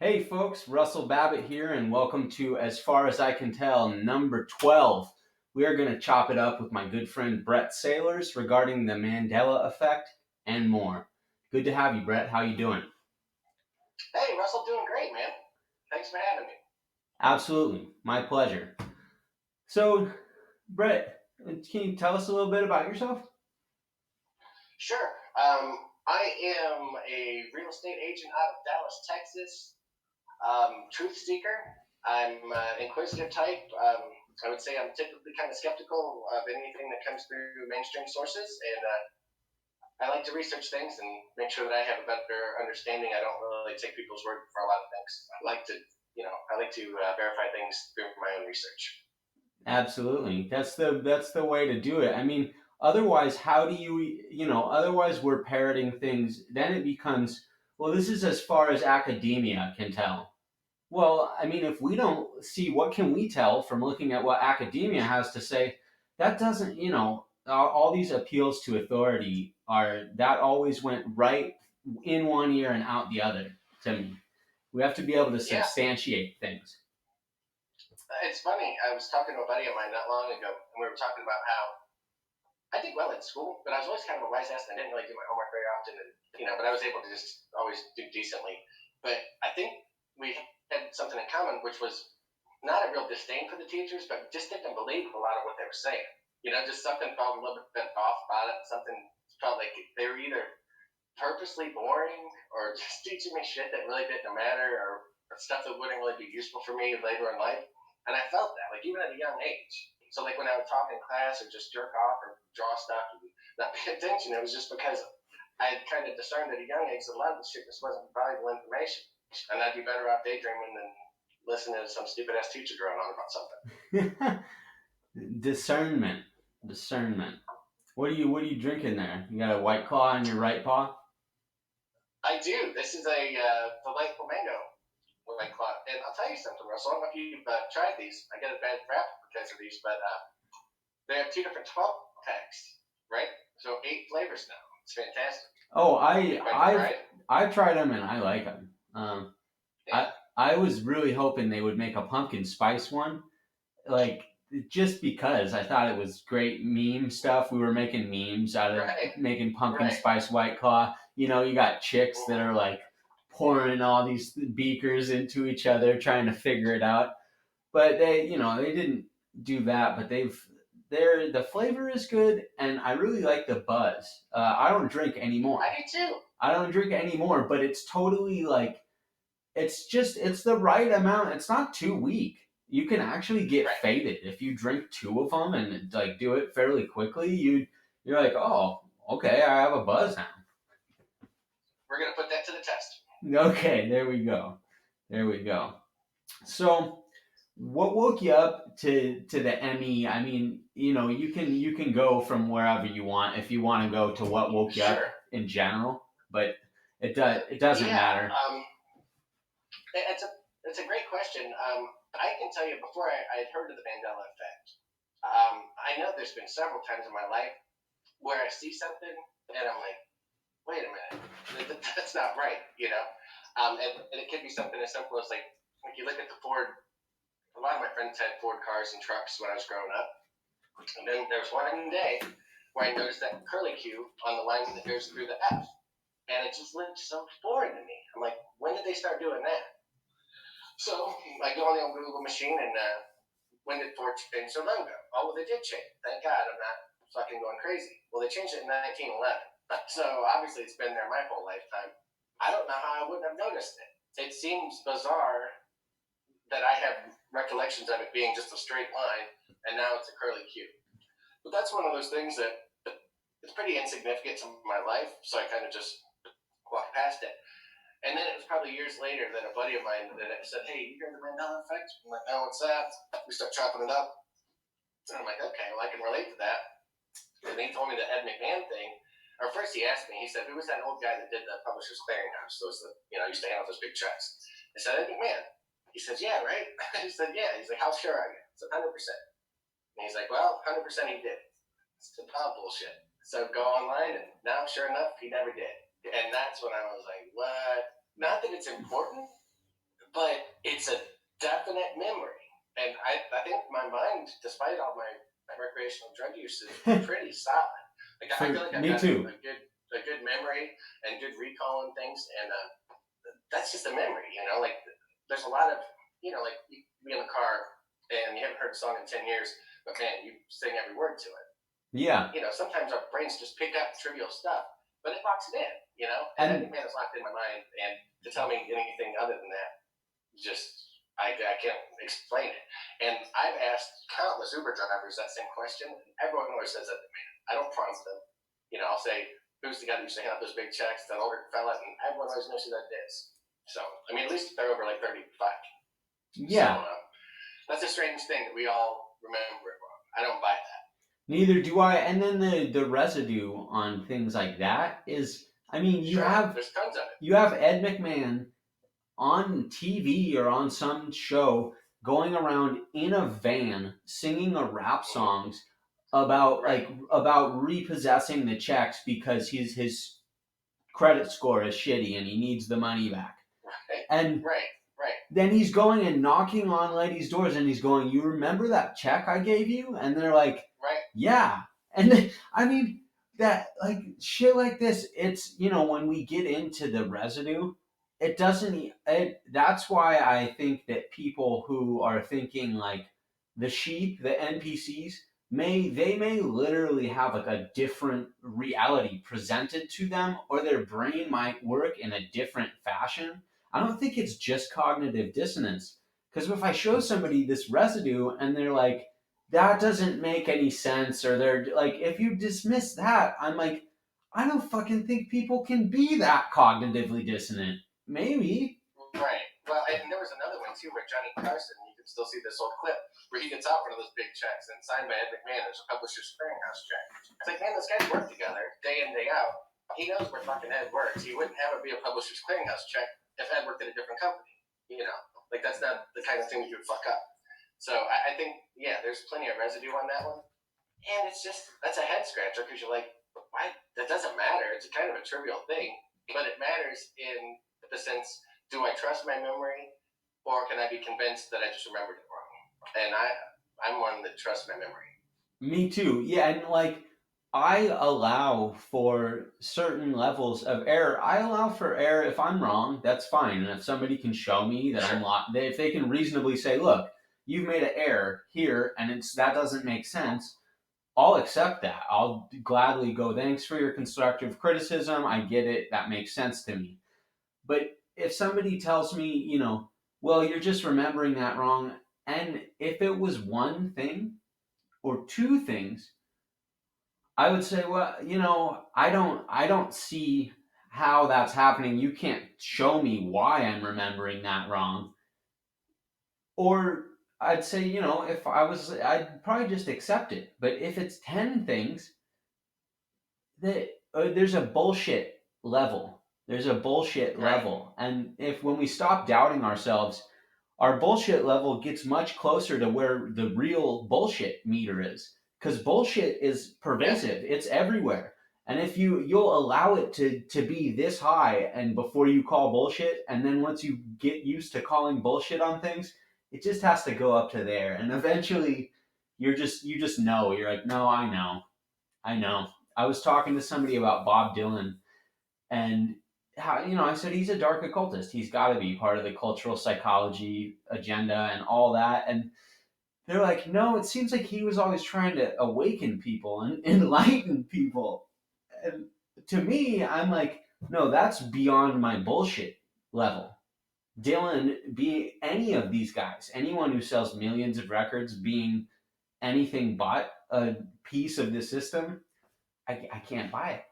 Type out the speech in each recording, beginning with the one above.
Hey folks, Russell Babbitt here, and welcome to As Far as I Can Tell, number 12. We are going to chop it up with my good friend Brett Sailors regarding the Mandela Effect and more. Good to have you, Brett. How you doing? Hey, Russell, doing great, man. Thanks for having me. Absolutely, my pleasure. So, Brett, can you tell us a little bit about yourself? Sure. I am a real estate agent out of Dallas, Texas. Truth seeker. I'm inquisitive type. I would say I'm typically kind of skeptical of anything that comes through mainstream sources, and I like to research things and make sure that I have a better understanding. I don't really take people's word for a lot of things. I like to verify things through my own research. Absolutely. That's the way to do it. I mean, otherwise how do otherwise we're parroting things, then it becomes, well, this is as far as academia can tell. Well, I mean, if we don't see, what can we tell from looking at what academia has to say, that doesn't, all these appeals to authority are, that always went right in one ear and out the other to me. We have to be able to Yeah, substantiate things. it's funny. I was talking to a buddy of mine not long ago, and we were talking about how I did well in school, but I was always kind of a wise ass, and I didn't really do my homework very often, but I was able to just always do decently. But I think we had something in common, which was not a real disdain for the teachers, but just didn't believe a lot of what they were saying. Just something felt a little bit off about it. Something felt like they were either purposely boring or just teaching me shit that really didn't matter or stuff that wouldn't really be useful for me later in life. And I felt that, like, even at a young age. So, like, when I would talk in class or just jerk off or draw stuff and not pay attention, it was just because I had kind of discerned at a young age that a lot of this shit just wasn't valuable information. And I'd be better off daydreaming than listening to some stupid ass teacher drone on about something. Discernment. Discernment. What are you drinking there? You got a white claw on your right paw? I do. This is a delightful mango White Claw. And I'll tell you something, Russell. I don't know if you've tried these. I get a bad rap because of these, but they have two different 12 packs, right? So 8 flavors now. It's fantastic. Oh, You quite tried? I've tried them and I like them. Yeah. I was really hoping they would make a pumpkin spice one, like, just because I thought it was great meme stuff. We were making memes out of Right. making pumpkin Right. spice white claw. You got chicks that Mm-hmm. are like pouring all these beakers into each other trying to figure it out. But they didn't do that. But the flavor is good, and I really like the buzz. I don't drink anymore. I do too. I don't drink anymore, but it's totally like, it's the right amount. It's not too weak. You can actually get Right. faded if you drink two of them and like do it fairly quickly. You're like, oh, okay, I have a buzz now. We're going to put that to the test. Okay, there we go. There we go. So, what woke you up to the ME? I mean, you can go from wherever you want if you want to go to what woke you up Sure. in general, but it doesn't Yeah. matter. It's a great question. I can tell you before I had heard of the Mandela Effect. I know there's been several times in my life where I see something and I'm like, wait a minute, that's not right. And it could be something as simple as like you look at the Ford. A lot of my friends had Ford cars and trucks when I was growing up, and then there was one day where I noticed that curly Q on the line that goes through the F, and it just looked so foreign to me. I'm like, when did they start doing that? So I go on the old Google machine and when did Ford change their logo? Oh, well, they did change it. Thank God I'm not fucking going crazy. Well, they changed it in 1911. So obviously it's been there my whole lifetime. I don't know how I wouldn't have noticed it. It seems bizarre that I have recollections of it being just a straight line, and now it's a curly Q. But that's one of those things that it's pretty insignificant to my life, so I kind of just walked past it. And then it was probably years later that a buddy of mine that said, "Hey, you hear the Mandela Effect?" I'm like, "No, what's that?" We start chopping it up, and I'm like, "Okay, well, I can relate to that." And he told me the Ed McMahon thing. Or first he asked me, he said, "Who was that old guy that did the Publishers Clearinghouse? Those that used to hand out those big checks." I said, "Ed McMahon." He says, "Yeah, right." He said, "Yeah." He's like, "How sure are you?" I said, "100%." And he's like, "Well, 100% he did." It's total bullshit. So go online, and now, sure enough, he never did. And that's when I was like, what? Not that it's important, definite memory. And I think my mind, despite all my recreational drug use, is pretty solid. Like I feel like I've Me got too. a good memory and good recall and things, and that's just a memory, you know. Like there's a lot of, you know, like you be in the car and you haven't heard a song in 10 years, but man, you sing every word to it. Yeah. You know, sometimes our brains just pick up trivial stuff, but it locks it in, you know. And And Ed McMahon is locked in my mind, and to tell me anything other than that, just I can't explain it. And I've asked countless Uber drivers that same question, and everyone always says that McMahon. I don't prompt them. You know, I'll say, "Who's the guy that used to hand out those big checks?" That older fella, and everyone always knows who that is. So, I mean, at least they're over like 35. So yeah, that's a strange thing that we all remember it wrong. I don't buy that. neither do I. And then the residue on things like that is, I mean, Sure, there's tons of it. you have Ed McMahon on TV or on some show going around in a van singing a rap songs about Right. about repossessing the checks because his credit score is shitty and he needs the money back. Right. And Right. then he's going and knocking on ladies' doors and he's going, "You remember that check I gave you?" And they're like, Right. "Yeah." And I mean, that, like, shit like this, it's, you know, when we get into the residue, it doesn't, that's why I think that people who are thinking like the sheep, the NPCs, they may literally have like a different reality presented to them, or their brain might work in a different fashion. I don't think it's just cognitive dissonance. Because if I show somebody this residue and they're like, that doesn't make any sense, or they're like, if you dismiss that, I'm like, I don't fucking think people can be that cognitively dissonant. Maybe. Right. Well, and there was another one too where Johnny Carson, you can still see this old clip where he gets out one of those big checks and signed by Ed McMahon. There's a publisher's clearinghouse check. It's like, man, those guys work together day in, day out. He knows where fucking Ed works. He wouldn't have it be a publisher's clearinghouse check if Ed worked at a different company. You know, like that's not the kind of thing that you would fuck up. So I think, yeah, there's plenty of residue on that one. And it's just, that's a head scratcher because you're like, why? That doesn't matter. It's a kind of a trivial thing, but it matters in the sense, do I trust my memory or can I be convinced that I just remembered it wrong? And I'm one that trusts my memory. Me too. Yeah, and like, I allow for certain levels of error. I allow for error if I'm wrong. That's fine. And if somebody can show me that I'm if they can reasonably say, "Look, you've made an error here, and it's that doesn't make sense," I'll accept that. I'll gladly go, "Thanks for your constructive criticism. I get it. That makes sense to me." But if somebody tells me, you know, "Well, you're just remembering that wrong," and if it was one thing or two things, I would say, "Well, you know, I don't see how that's happening. You can't show me why I'm remembering that wrong." Or I'd say, you know, if I was, I'd probably just accept it. But if it's 10 things, that there's a bullshit level. There's a bullshit level. And if when we stop doubting ourselves, our bullshit level gets much closer to where the real bullshit meter is. Because bullshit is pervasive. It's everywhere. And if you'll allow it to be this high and before you call bullshit, and then once you get used to calling bullshit on things, it just has to go up to there. And eventually you just know. You're like, "No, I know. I know." I was talking to somebody about Bob Dylan, and how, you know, I said he's a dark occultist. He's got to be part of the cultural psychology agenda and all that. And they're like, "No, it seems like he was always trying to awaken people and enlighten people." And to me, I'm like, no, that's beyond my bullshit level. Dylan, be any of these guys, anyone who sells millions of records, being anything but a piece of the system, I can't buy it.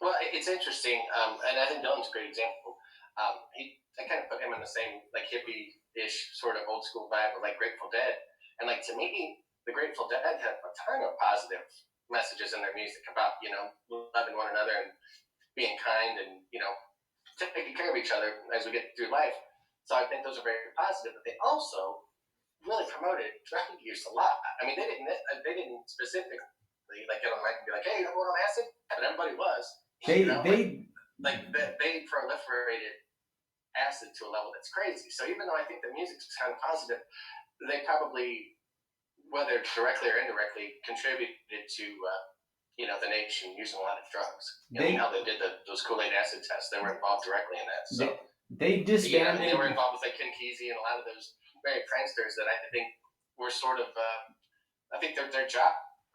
Well, it's interesting, and I think Dylan's a great example. I kind of put him in the same like hippie-ish sort of old school vibe with like Grateful Dead, and like to me, the Grateful Dead have a ton of positive messages in their music about, you know, loving one another and being kind and, you know, taking care of each other as we get through life. So I think those are very positive, but they also really promoted drug use a lot. I mean, they didn't specifically like get on the mic and be like, "Hey, everyone on acid," but everybody was. They You know, they like they proliferated acid to a level that's crazy. So even though I think the music's kind of positive, they probably, whether directly or indirectly, contributed to the nation using a lot of drugs. I mean, They how they did those Kool-Aid acid tests, they were involved directly in that. So they and they were disbanded. involved with like Ken Kesey and a lot of those very pranksters that I think were sort of. I think their job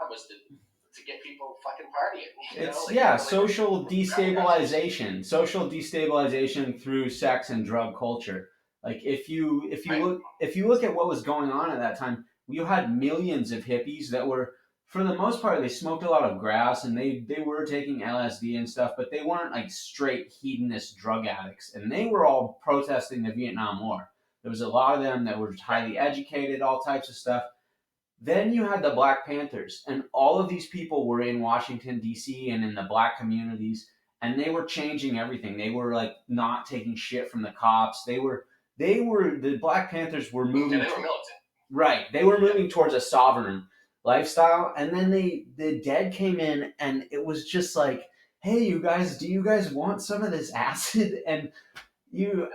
was to get people fucking partying. It's Like they really social destabilization through sex and drug culture. Like right. if you look at what was going on at that time, you had millions of hippies that were, for the most part, they smoked a lot of grass and they were taking LSD and stuff, but they weren't like straight hedonist drug addicts, and they were all protesting the Vietnam War. There was a lot of them that were highly educated, all types of stuff. Then you had the Black Panthers, and all of these people were in Washington, D.C., and in the black communities, and they were changing everything. They were like not taking shit from the cops. The Black Panthers were And moving. they were militant. Right. They were moving towards a sovereign lifestyle. And then the dead came in, and it was just like, hey, you guys, do you guys want some of this acid? And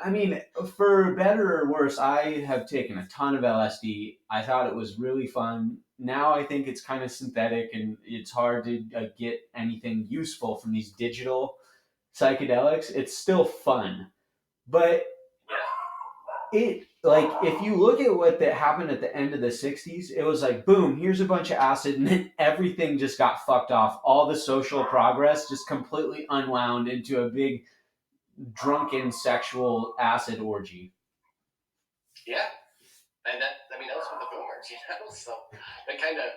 I mean, for better or worse, I have taken a ton of LSD. I thought it was really fun. Now I think it's kind of synthetic, and it's hard to get anything useful from these digital psychedelics. It's still fun, but it, like, if you look at what that happened at the end of the 60s, it was like boom, here's a bunch of acid, and then everything just got fucked off. All the social progress just completely unwound into a big drunken sexual acid orgy. Yeah, and those were the boomers. So they kind of,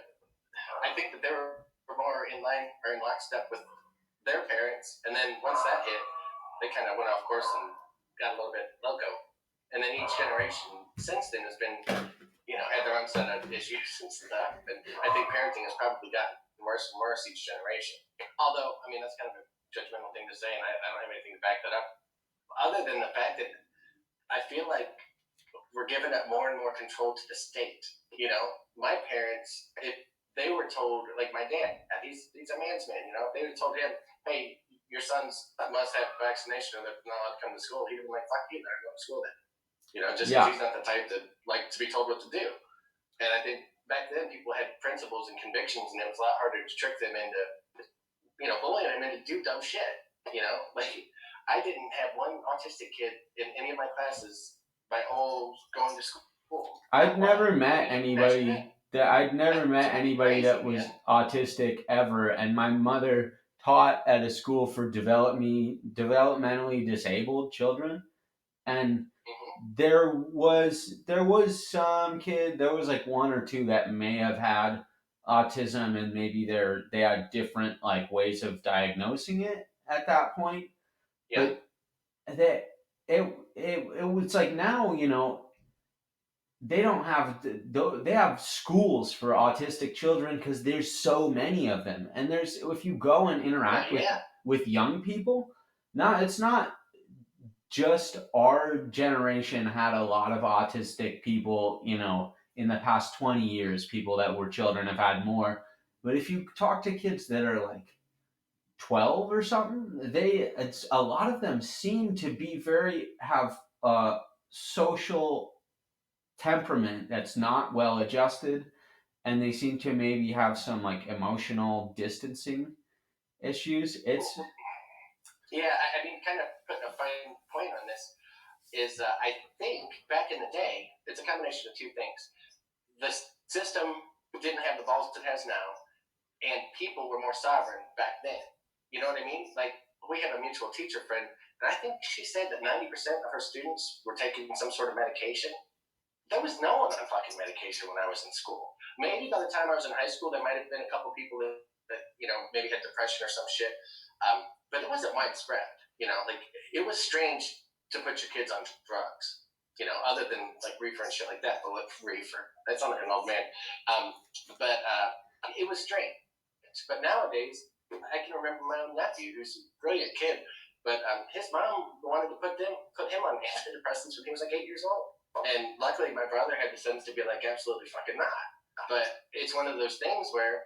I think that they were more in line or in lockstep with their parents, and then once that hit, they kind of went off course and got a little bit loco. And then each generation since then has been, had their own set of issues and stuff. And I think parenting has probably gotten worse and worse each generation. Although, I mean, that's kind of a judgmental thing to say, and I don't have anything to back that up. Other than the fact that I feel like we're giving up more and more control to the state. My parents, if they were told, like my dad, he's a man's man. If they would told him, hey, your sons must have vaccination or they're not allowed to come to school, he'd be like, fuck you, they're going to school then. Just because he's not the type to like to be told what to do. And I think back then people had principles and convictions, and it was a lot harder to trick them into, bullying them into do dumb shit. Like I didn't have one autistic kid in any of my classes my whole going to school. I'd never met anybody that was autistic ever, and my mother taught at a school for developmentally disabled children, and there was some kid, there was like one or two that may have had autism, and maybe they had different like ways of diagnosing it at that point. Yeah. But that it was like now, they don't have they have schools for autistic children because there's so many of them, and there's, if you go and interact with young people, it's not just our generation had a lot of autistic people, in the past 20 years, people that were children have had more. But if you talk to kids that are like 12 or something, it's a lot of them seem to be have a social temperament that's not well adjusted, and they seem to maybe have some like emotional distancing issues. I mean, kind of putting a fine point on this is I think back in the day, it's a combination of two things. The system didn't have the balls it has now, and people were more sovereign back then. You know what I mean? Like, we have a mutual teacher friend, and I think she said that 90% of her students were taking some sort of medication. There was no one on fucking medication when I was in school. Maybe by the time I was in high school, there might have been a couple people that maybe had depression or some shit. But it wasn't widespread. Like, it was strange to put your kids on drugs. Other than like reefer and shit like that. But reefer, that sounds like an old man. But it was strange. But nowadays, I can remember my own nephew, who's a brilliant kid, but his mom wanted to put him on antidepressants when he was like 8 years old. And luckily, my brother had the sense to be like, absolutely fucking not. But it's one of those things where,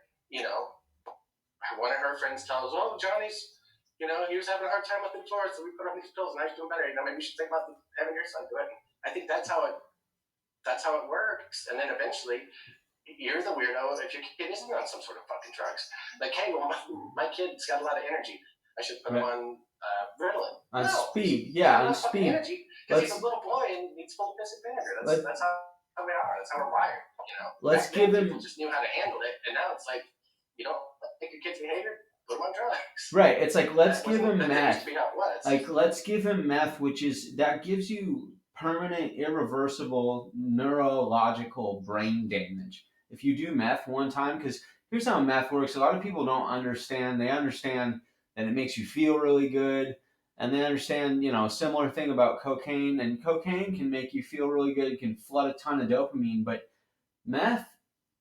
one of her friends tells, "Oh, Johnny's He was having a hard time with the floor, so we put on these pills, and now he's doing better. Maybe you should think about having your son do it. I think that's how it works. And then eventually, you're the weirdo if your kid isn't on some sort of fucking drugs. Like, hey, well, my kid's got a lot of energy. I should put him on Ritalin. On No, speed, he's got yeah, a on lot of fucking speed. energy because he's a little boy and needs full piss and vinegar. That's how we are. That's how we're wired. Let's Back then, give him. people just knew how to handle it, and now it's like, think your kid's a hater, put him on drugs. Right. It's like let's give him That meth. used to be how it was. Like let's give him meth, that gives you permanent, irreversible neurological brain damage. If you do meth one time, because here's how meth works. A lot of people don't understand. They understand that it makes you feel really good, and they understand, a similar thing about cocaine. And cocaine can make you feel really good. It can flood a ton of dopamine, but meth,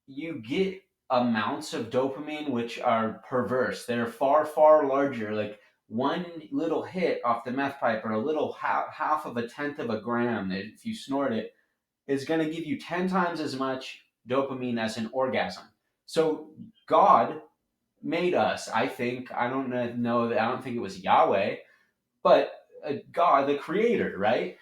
you get amounts of dopamine which are perverse. They're far, far larger. Like one little hit off the meth pipe, or a little half of a tenth of a gram, that if you snort it, is going to give you 10 times as much dopamine as an orgasm. So God made us, I think. I don't know that. I don't think it was Yahweh, but God, the creator, right?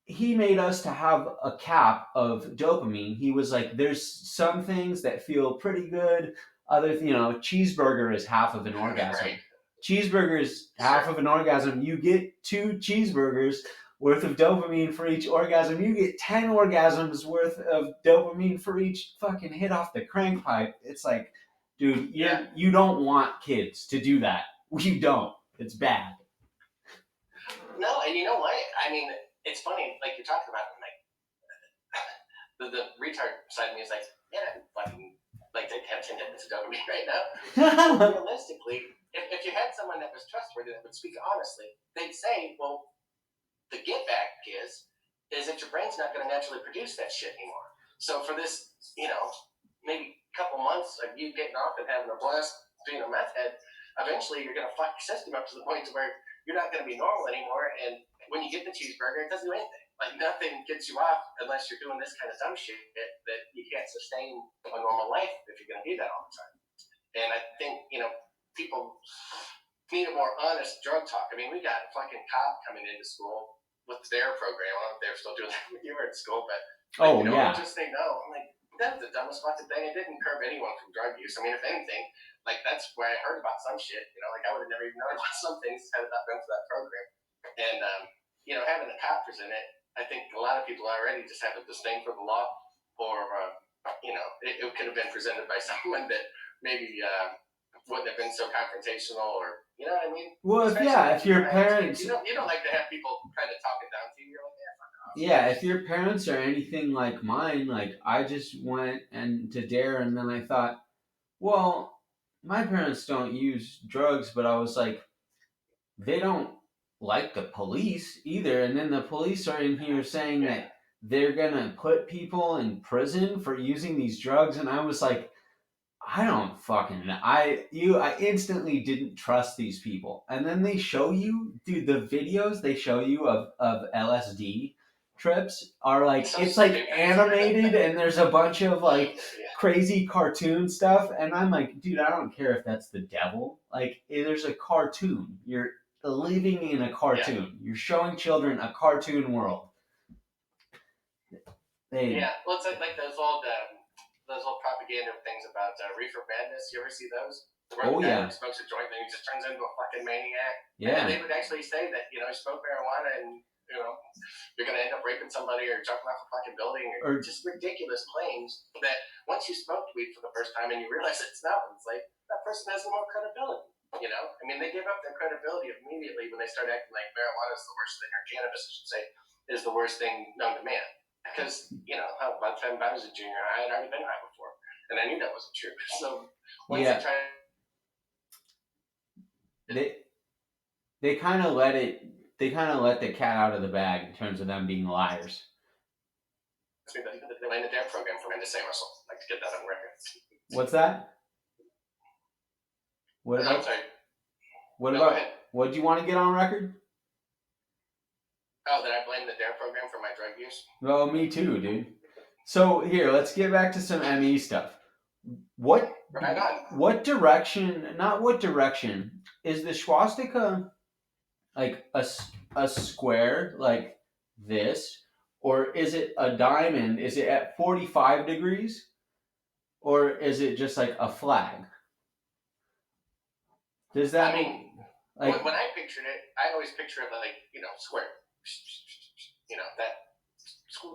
He made us to have a cap of dopamine. He was like, there's some things that feel pretty good. Cheeseburger is half of an orgasm. Right. Cheeseburger is half of an orgasm. You get 2 cheeseburgers worth of dopamine for each orgasm. You get 10 orgasms worth of dopamine for each fucking hit off the crank pipe. It's like, dude, you don't want kids to do that. You don't. It's bad. No, and you know what? I mean, it's funny, like you're talking about, like the retard side of me is like, I fucking like to have 10 hits of dopamine right now. But realistically, if you had someone that was trustworthy that would speak honestly, they'd say, well, the get back is that your brain's not going to naturally produce that shit anymore. So for this, maybe a couple months of you getting off and having a blast being a meth head, eventually you're going to fuck your system up to the point to where you're not going to be normal anymore. And when you get the cheeseburger, it doesn't do anything. Like nothing gets you off unless you're doing this kind of dumb shit that you can't sustain a normal life if you're going to do that all the time. And I think, people need a more honest drug talk. I mean, we got a fucking cop coming into school with their program. I don't know if they're still doing that when you were in school, but just say no. I'm like, that's the dumbest fucking thing. It didn't curb anyone from drug use. I mean, if anything, like that's where I heard about some shit. Like I would have never even known about some things had it not been for that program. And having the cop present it, I think a lot of people already just have a disdain for the law, or it could have been presented by someone that maybe wouldn't have been so confrontational, or you know what I mean? Well, if your parents, you don't like to have people kind of talking down to you. You're like, fuck off. Yeah, if your parents are anything like mine, like I just went to Dare, and then I thought, well, my parents don't use drugs, but I was like, they don't like the police either, and then the police are in here saying that they're gonna put people in prison for using these drugs, and I was like, I don't fucking know. I instantly didn't trust these people. And then they show you, dude, the videos they show you of LSD trips are like, it's like animated, and there's a bunch of like crazy cartoon stuff, and I'm like, dude, I don't care if that's the devil. Like, there's a cartoon. You're living in a cartoon. You're showing children a cartoon world. Well, it's like those old propaganda things about reefer madness. You ever see those? Where smokes a joint, then he just turns into a fucking maniac. Yeah. And they would actually say that he smoked marijuana, and you're gonna end up raping somebody or jumping off a fucking building, or just ridiculous claims that once you smoked weed for the first time and you realize it's not, it's like that person has no more credibility. I mean, they give up their credibility immediately when they start acting like marijuana is the worst thing, or cannabis, I should say, is the worst thing known to man. Because, by the time I was a junior high, I had already been high before. And I knew that wasn't true. So, once they tried... They kind of let the cat out of the bag in terms of them being liars. They landed their program for men to say Russell. I'd like to get that on record. What's that? What do you want to get on record? Oh, that I blame the DARE program for my drug use? Well, me too, dude. So here, let's get back to some ME stuff. What Right on. what direction? Not what direction is the swastika, like a square like this, or is it a diamond? Is it at 45 degrees, or is it just like a flag? Does I that mean, make like when I pictured it, I always picture it like, square. That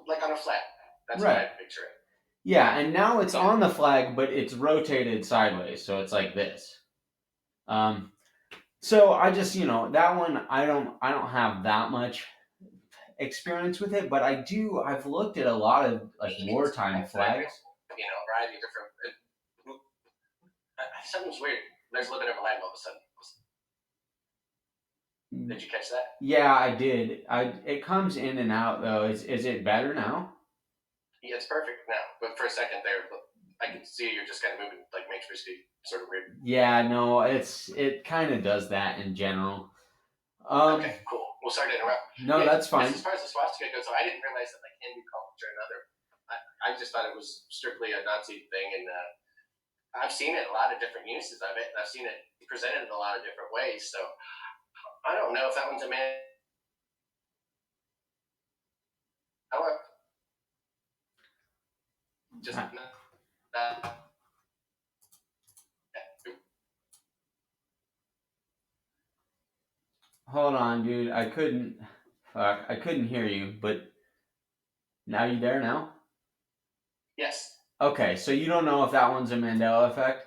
like on a flag. That's what I right? picture it. Yeah, and now it's Yeah. on the flag, but it's rotated sideways, so it's like this. Um, so I just that one I don't have that much experience with it, but I do. I've looked at a lot of like wartime flags. A variety of different. Something's weird. There's a little bit of a lag all of a sudden. Did you catch that? Yeah, I did. It comes in and out though. Is it better now? Yeah, it's perfect now. But for a second there, I can see you're just kind of moving like matrixy, sort of weird. Yeah, no, it kind of does that in general. Okay, cool. We'll start to interrupt. No, Yeah, that's just fine. as far as the swastika goes, so I didn't realize that like Hindu culture and other. I just thought it was strictly a Nazi thing, and I've seen it a lot of different uses of it, and I've seen it presented in a lot of different ways. So I don't know if that one's a man. Just Hold on, dude. I couldn't hear you, but now you there now? yes. Okay, so you don't know if that one's a Mandela effect?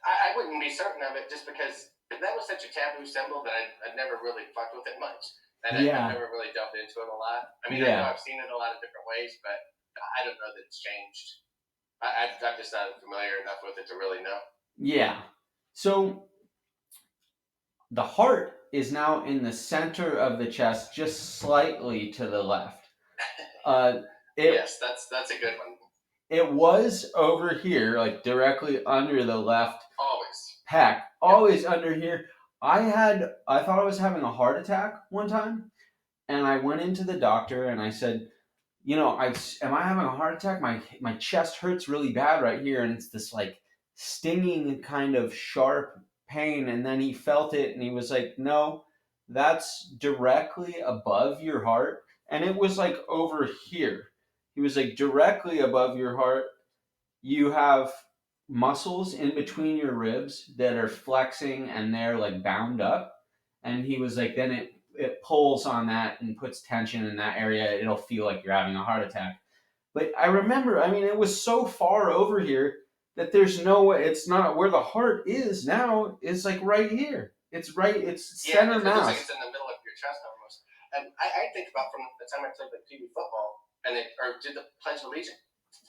I wouldn't be certain of it just because that was such a taboo symbol that I'd never really fucked with it much. And I've Yeah, never really delved into it a lot. I mean, I know yeah, I've seen it a lot of different ways, but I don't know that it's changed. I'm just not familiar enough with it to really know. yeah. So the heart is now in the center of the chest, just slightly to the left. Uh, it Yes, that's a good one. it was over here, like directly under the left Always. pec, Yep. always under here. I thought I was having a heart attack one time, and I went into the doctor and I said, am I having a heart attack? My chest hurts really bad right here, and it's this like stinging kind of sharp pain. And then he felt it, and he was like, "No, that's directly above your heart." And it was like over here. He was like, directly above your heart, you have muscles in between your ribs that are flexing and they're like bound up. And he was like, then it pulls on that and puts tension in that area. It'll feel like you're having a heart attack. But I remember, I mean, it was so far over here that there's no way. It's not where the heart is now. It's like right here. It's Yeah, center it looks like mass. it's in the middle of your chest almost. And I think about from the time I played like TV football and they or did the Pledge of Allegiance.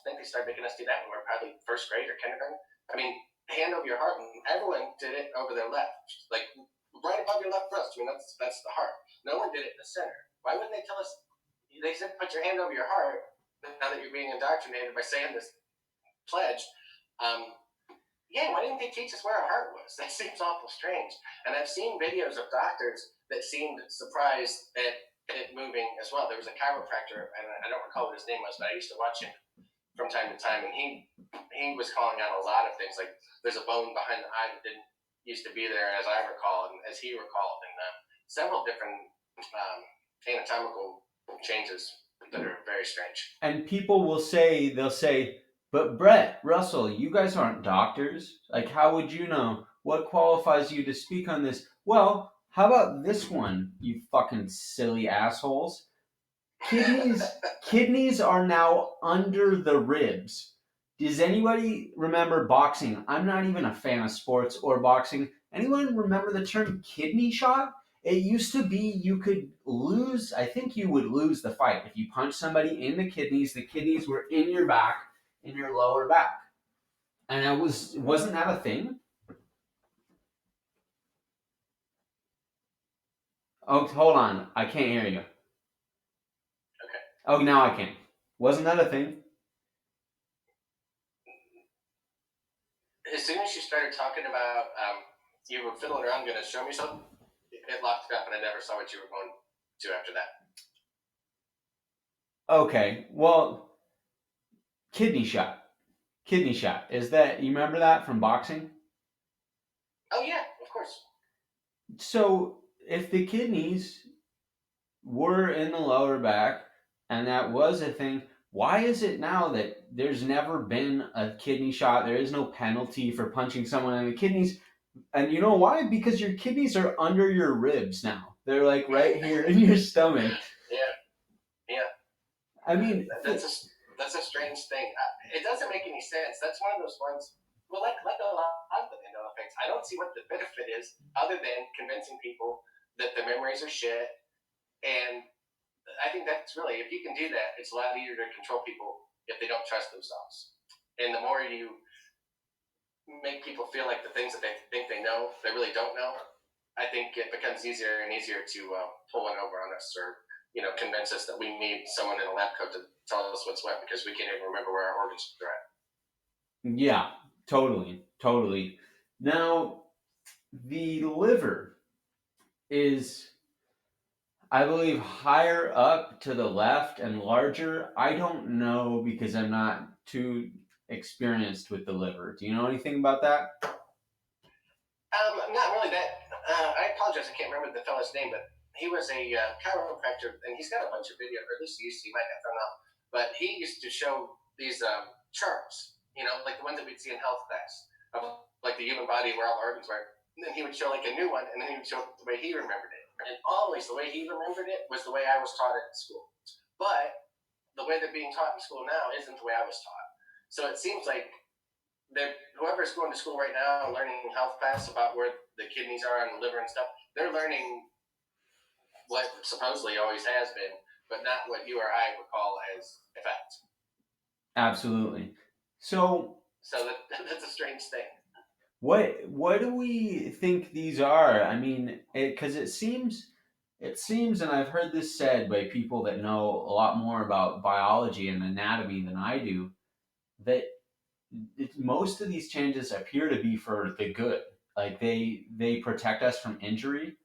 I think they started making us do that when we were probably first grade or kindergarten. I mean, hand over your heart, and everyone did it over their left, like right above your left breast. I mean, that's the heart. No one did it in the center. Why wouldn't they tell us? They said put your hand over your heart. Now that you're being indoctrinated by saying this pledge, um, yeah, why didn't they teach us where our heart was? That seems awful strange. And I've seen videos of doctors that seemed surprised at it moving as well. There was a chiropractor, and I don't recall what his name was, but I used to watch him from time to time, and he was calling out a lot of things. Like there's a bone behind the eye that didn't used to be there, as I recall, and as he recalled, and several different anatomical changes that are very strange. And people they'll say, but Brett, Russell, you guys aren't doctors. Like, how would you know? What qualifies you to speak on this? Well, how about this one, you fucking silly assholes? Kidneys are now under the ribs. Does anybody remember boxing? I'm not even a fan of sports or boxing. Anyone remember the term kidney shot? It used to be you could lose, I think you would lose the fight. If you punch somebody in the kidneys were in your back, in your lower back. And wasn't that a thing? Oh, hold on. I can't hear you. Okay. Oh, now I can. Wasn't that a thing? As soon as you started talking about you were fiddling around, going to show me something, it locked up, and I never saw what you were going to after that. Okay. Well, kidney shot. Kidney shot. Is that, you remember that from boxing? Oh yeah, of course. So if the kidneys were in the lower back and that was a thing, why is it now that there's never been a kidney shot? There is no penalty for punching someone in the kidneys. And you know why? Because your kidneys are under your ribs now. They're like right here in your stomach. Yeah, yeah. I mean, That's a strange thing. It doesn't make any sense. That's one of those ones. Well, like a lot of the Mandela effects, I don't see what the benefit is other than convincing people that their memories are shit. And I think that's really, if you can do that, it's a lot easier to control people if they don't trust themselves. And the more you make people feel like the things that they think they know, they really don't know, I think it becomes easier and easier to pull one over on us, or convince us that we need someone in a lab coat to tell us what's what because we can't even remember where our organs are at. yeah, totally, totally. Now, the liver is, I believe, higher up to the left and larger. I don't know because I'm not too experienced with the liver. Do you know anything about that? Not really that. I apologize, I can't remember the fellow's name, but he was a chiropractor, and he's got a bunch of videos, or at least he used to. He might have found out, but he used to show these charts, like the ones that we'd see in health class, of like the human body where all the organs were. And then he would show like a new one, and then he would show the way he remembered it. And always the way he remembered it was the way I was taught it in school. But the way they're being taught in school now isn't the way I was taught. So it seems like whoever's going to school right now and learning health class about where the kidneys are and the liver and stuff, they're learning what supposedly always has been, but not what you or I would call as effect. Absolutely. So, So that's a strange thing. what do we think these are? I mean, because it seems, and I've heard this said by people that know a lot more about biology and anatomy than I do, that most of these changes appear to be for the good. Like they protect us from injury.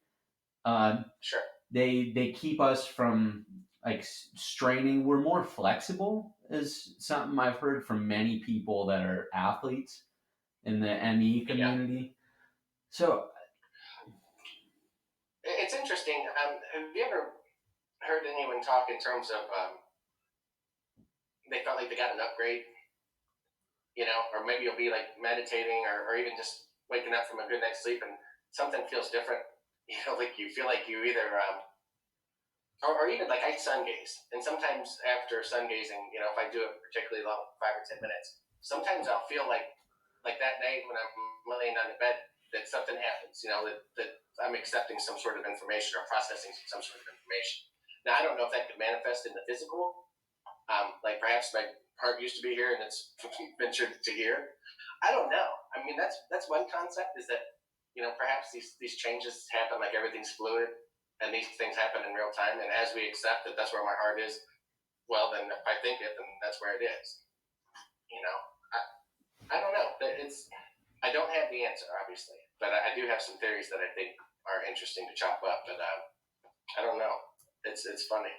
Uh, Sure. they keep us from like straining. We're more flexible, is something I've heard from many people that are athletes in the ME Yeah. community. So It's interesting. Have you ever heard anyone talk in terms of they felt like they got an upgrade, or maybe you'll be like meditating or even just waking up from a good night's sleep and something feels different. Like you feel like you either or even like I sun gaze, and sometimes after sun gazing, if I do it particularly long, 5 or 10 minutes, sometimes I'll feel like that night when I'm laying on the bed that something happens, that I'm accepting some sort of information or processing some sort of information. Now I don't know if that could manifest in the physical, like perhaps my heart used to be here and it's ventured to here. I don't know. I mean, that's one concept, is that perhaps these changes happen, like everything's fluid, and these things happen in real time. And as we accept that that's where my heart is, well, then if I think it, then that's where it is. I don't know. I don't have the answer, obviously, but I do have some theories that I think are interesting to chop up. But I don't know. It's funny.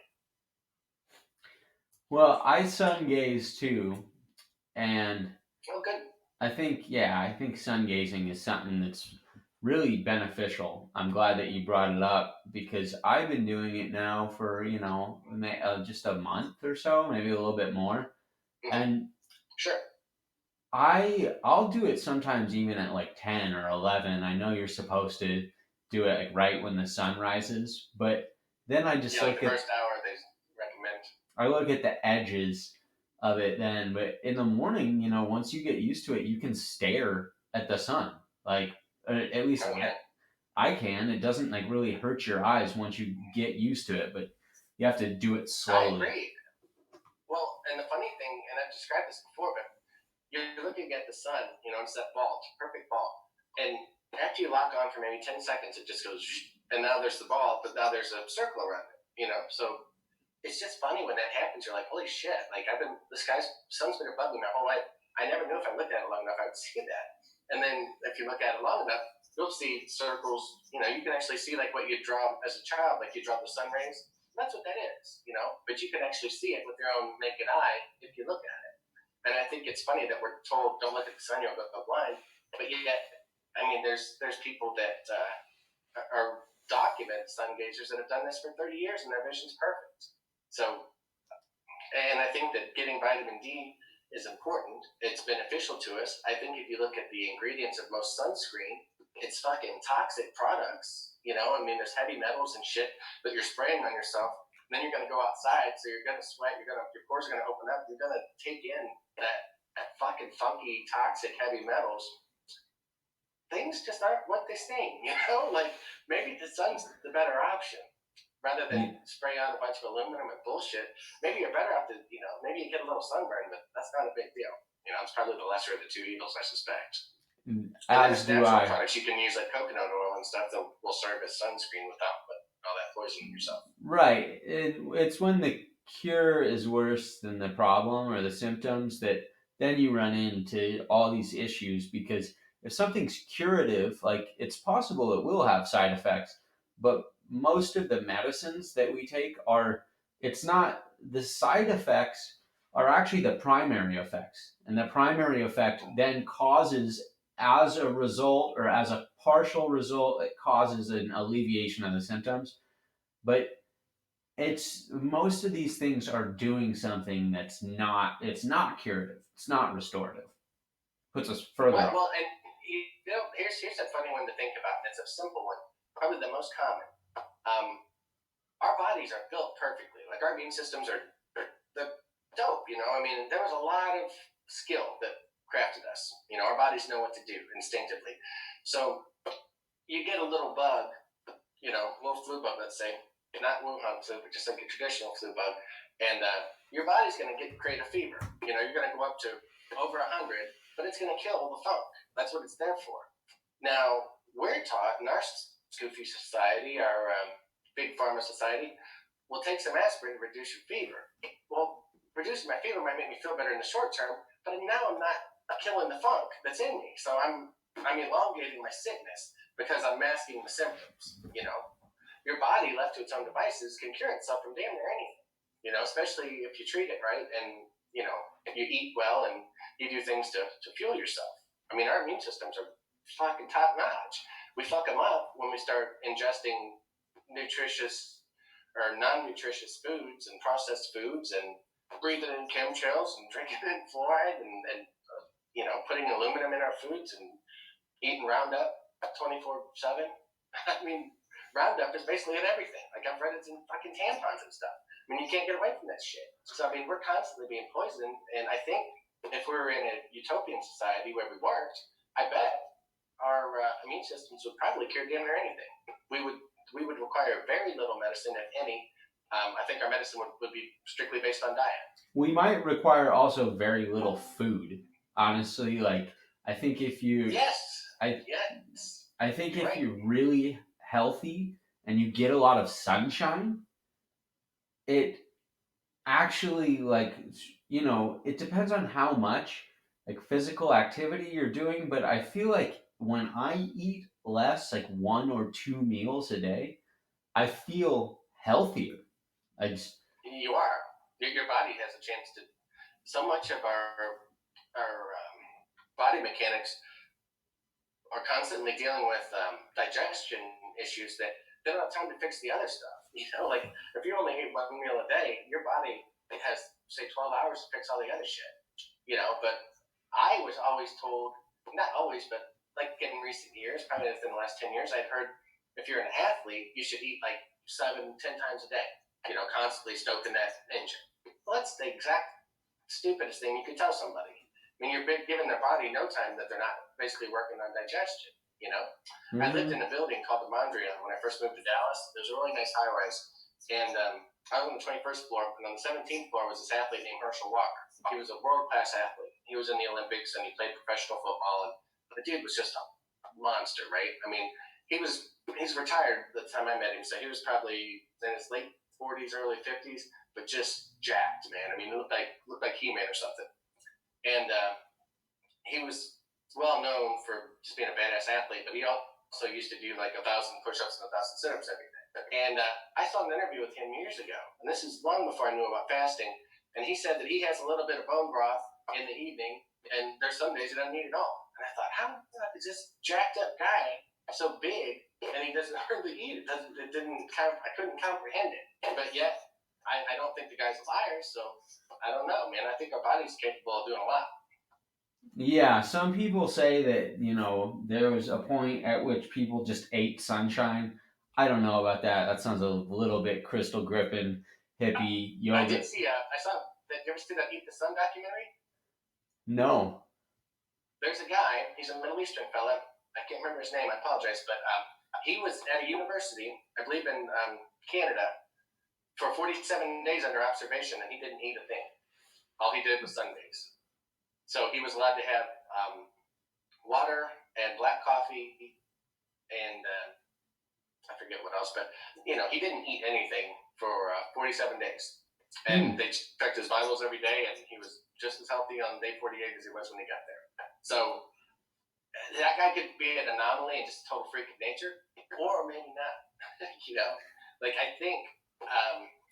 well, I sun gaze too, and Oh, good. I think sun gazing is something that's really beneficial. I'm glad that you brought it up because I've been doing it now for just a month or so, maybe a little bit more, Mm-hmm. and Sure. I'll do it sometimes even at like 10 or 11. I know you're supposed to do it like right when the sun rises, but then I just Yeah, like look the at first hour they recommend. the edges of it then. But in the morning, once you get used to it, you can stare at the sun. Like at least Oh yeah. I can. It doesn't like really hurt your eyes once you get used to it, but you have to do it I slowly. agree. Well, and the funny thing, and I've described this before, but you're looking at the sun, it's that ball, it's a perfect ball. And after you lock on for maybe 10 seconds, it just goes, and now there's the ball, but now there's a circle around it. So it's just funny when that happens. You're like, holy shit, like sun's been above me my whole life. I never knew if I looked at it long enough, I would see that. And then if you look at it long enough, you'll see circles. You can actually see like what you draw as a child, like you draw the sun rays. That's what that is. But you can actually see it with your own naked eye if you look at it. And I think it's funny that we're told don't look at the sun, you'll go blind. But yet, I mean, there's people that are documented sun gazers that have done this for 30 years and their vision's perfect. So, and I think that getting vitamin D is important. It's beneficial to us. I think if you look at the ingredients of most sunscreen, it's fucking toxic products. You know, I mean, there's heavy metals and shit that you're spraying on yourself. And then you're going to go outside, so you're going to sweat. Your pores are going to open up. You're going to take in that fucking funky, toxic, heavy metals. Things just aren't what they seem. You know, like maybe the sun's the better option rather than spray on a bunch of aluminum and bullshit. Maybe you're better off to, you know, maybe you get a little sunburn, but that's not a big deal. You know, it's probably the lesser of the two evils, I suspect. As do I. Products you can use like coconut oil and stuff that will serve as sunscreen without all that poisoning yourself. Right. It's when the cure is worse than the problem or the symptoms that then you run into all these issues, because if something's curative, like it's possible it will have side effects, but most of the medicines that we take it's not, the side effects are actually the primary effects. And the primary effect then causes, as a result or as a partial result, it causes an alleviation of the symptoms. But it's, most of these things are doing something it's not curative, it's not restorative, puts us further off. Well, and you know, here's a funny one to think about, and it's a simple one, probably the most common. Our bodies are built perfectly. Like our immune systems are the dope. You know, I mean, there was a lot of skill that crafted us. You know, our bodies know what to do instinctively. So you get a little bug, you know, a little flu bug, let's say, not Wuhan flu, but just like a traditional flu bug, and your body's going to create a fever. You know, you're going to go up to over 100, but it's going to kill the funk. That's what it's there for. Now, we're taught in our Scoofy society, our big pharma society, we'll take some aspirin to reduce your fever. Well, reducing my fever might make me feel better in the short term, but now I'm not killing the funk that's in me. So I'm elongating my sickness because I'm masking the symptoms. You know, your body left to its own devices can cure itself from damn near anything. You know, especially if you treat it right and, you know, you eat well and you do things to fuel yourself. I mean, our immune systems are fucking top notch. We fuck them up when we start ingesting nutritious or non-nutritious foods and processed foods and breathing in chemtrails and drinking in fluoride and you know, putting aluminum in our foods and eating Roundup 24/7. I mean, Roundup is basically in everything. Like I've read it's in fucking tampons and stuff. I mean, you can't get away from that shit. So I mean, we're constantly being poisoned, and I think if we were in a utopian society where we weren't, I bet our immune systems would probably cure damn near anything. We would require very little medicine, if any. I think our medicine would be strictly based on diet. We might require also very little food. Honestly, like I think if you I think if you're really healthy and you get a lot of sunshine, it actually, like, you know, it depends on how much like physical activity you're doing, but I feel like when I eat less, like 1 or 2 meals a day, I feel healthier. I just You are. Your body has a chance to. So much of our body mechanics are constantly dealing with digestion issues that they don't have time to fix the other stuff. You know, like if you only eat 1 meal a day, your body has say 12 hours to fix all the other shit. You know, but I was always told, not always, but like in recent years, probably within the last 10 years, I've heard if you're an athlete, you should eat like 7-10 times a day. You know, constantly stoking that engine. Well, that's the exact stupidest thing you could tell somebody. I mean, you're giving their body no time that they're not basically working on digestion. You know, I lived in a building called the Mondrian when I first moved to Dallas. It was a really nice high rise, and I was on the 21st floor, and on the 17th floor was this athlete named Herschel Walker. He was a world class athlete. He was in the Olympics and he played professional football, and the dude was just a monster, right? I mean, he's retired at the time I met him, so he was probably in his late 40s, early 50s, but just jacked, man. I mean, he looked like He-Man or something. And he was well known for just being a badass athlete, but he also used to do like 1,000 push-ups and 1,000 sit-ups every day. And I saw an interview with him years ago, and this is long before I knew about fasting. And he said that he has a little bit of bone broth in the evening, and there's some days he doesn't eat at all. And I thought, how is this jacked up guy so big and he doesn't hardly eat? I couldn't comprehend it. But yet, I don't think the guy's a liar, so I don't know, man. I think our body's capable of doing a lot. Yeah, some people say that, there was a point at which people just ate sunshine. I don't know about that. That sounds a little bit Crystal Griffin, hippie, I yoga. did see, I saw that. You ever see that Eat the Sun documentary? No. There's a guy, he's a Middle Eastern fella. I can't remember his name, I apologize, but he was at a university, I believe in Canada, for 47 days under observation, and he didn't eat a thing. All he did was sundays. So he was allowed to have water and black coffee and I forget what else, but he didn't eat anything for 47 days. And they checked his vitals every day, and he was just as healthy on day 48 as he was when he got there. So that guy could be an anomaly and just a total freak of nature, or maybe not. Like I think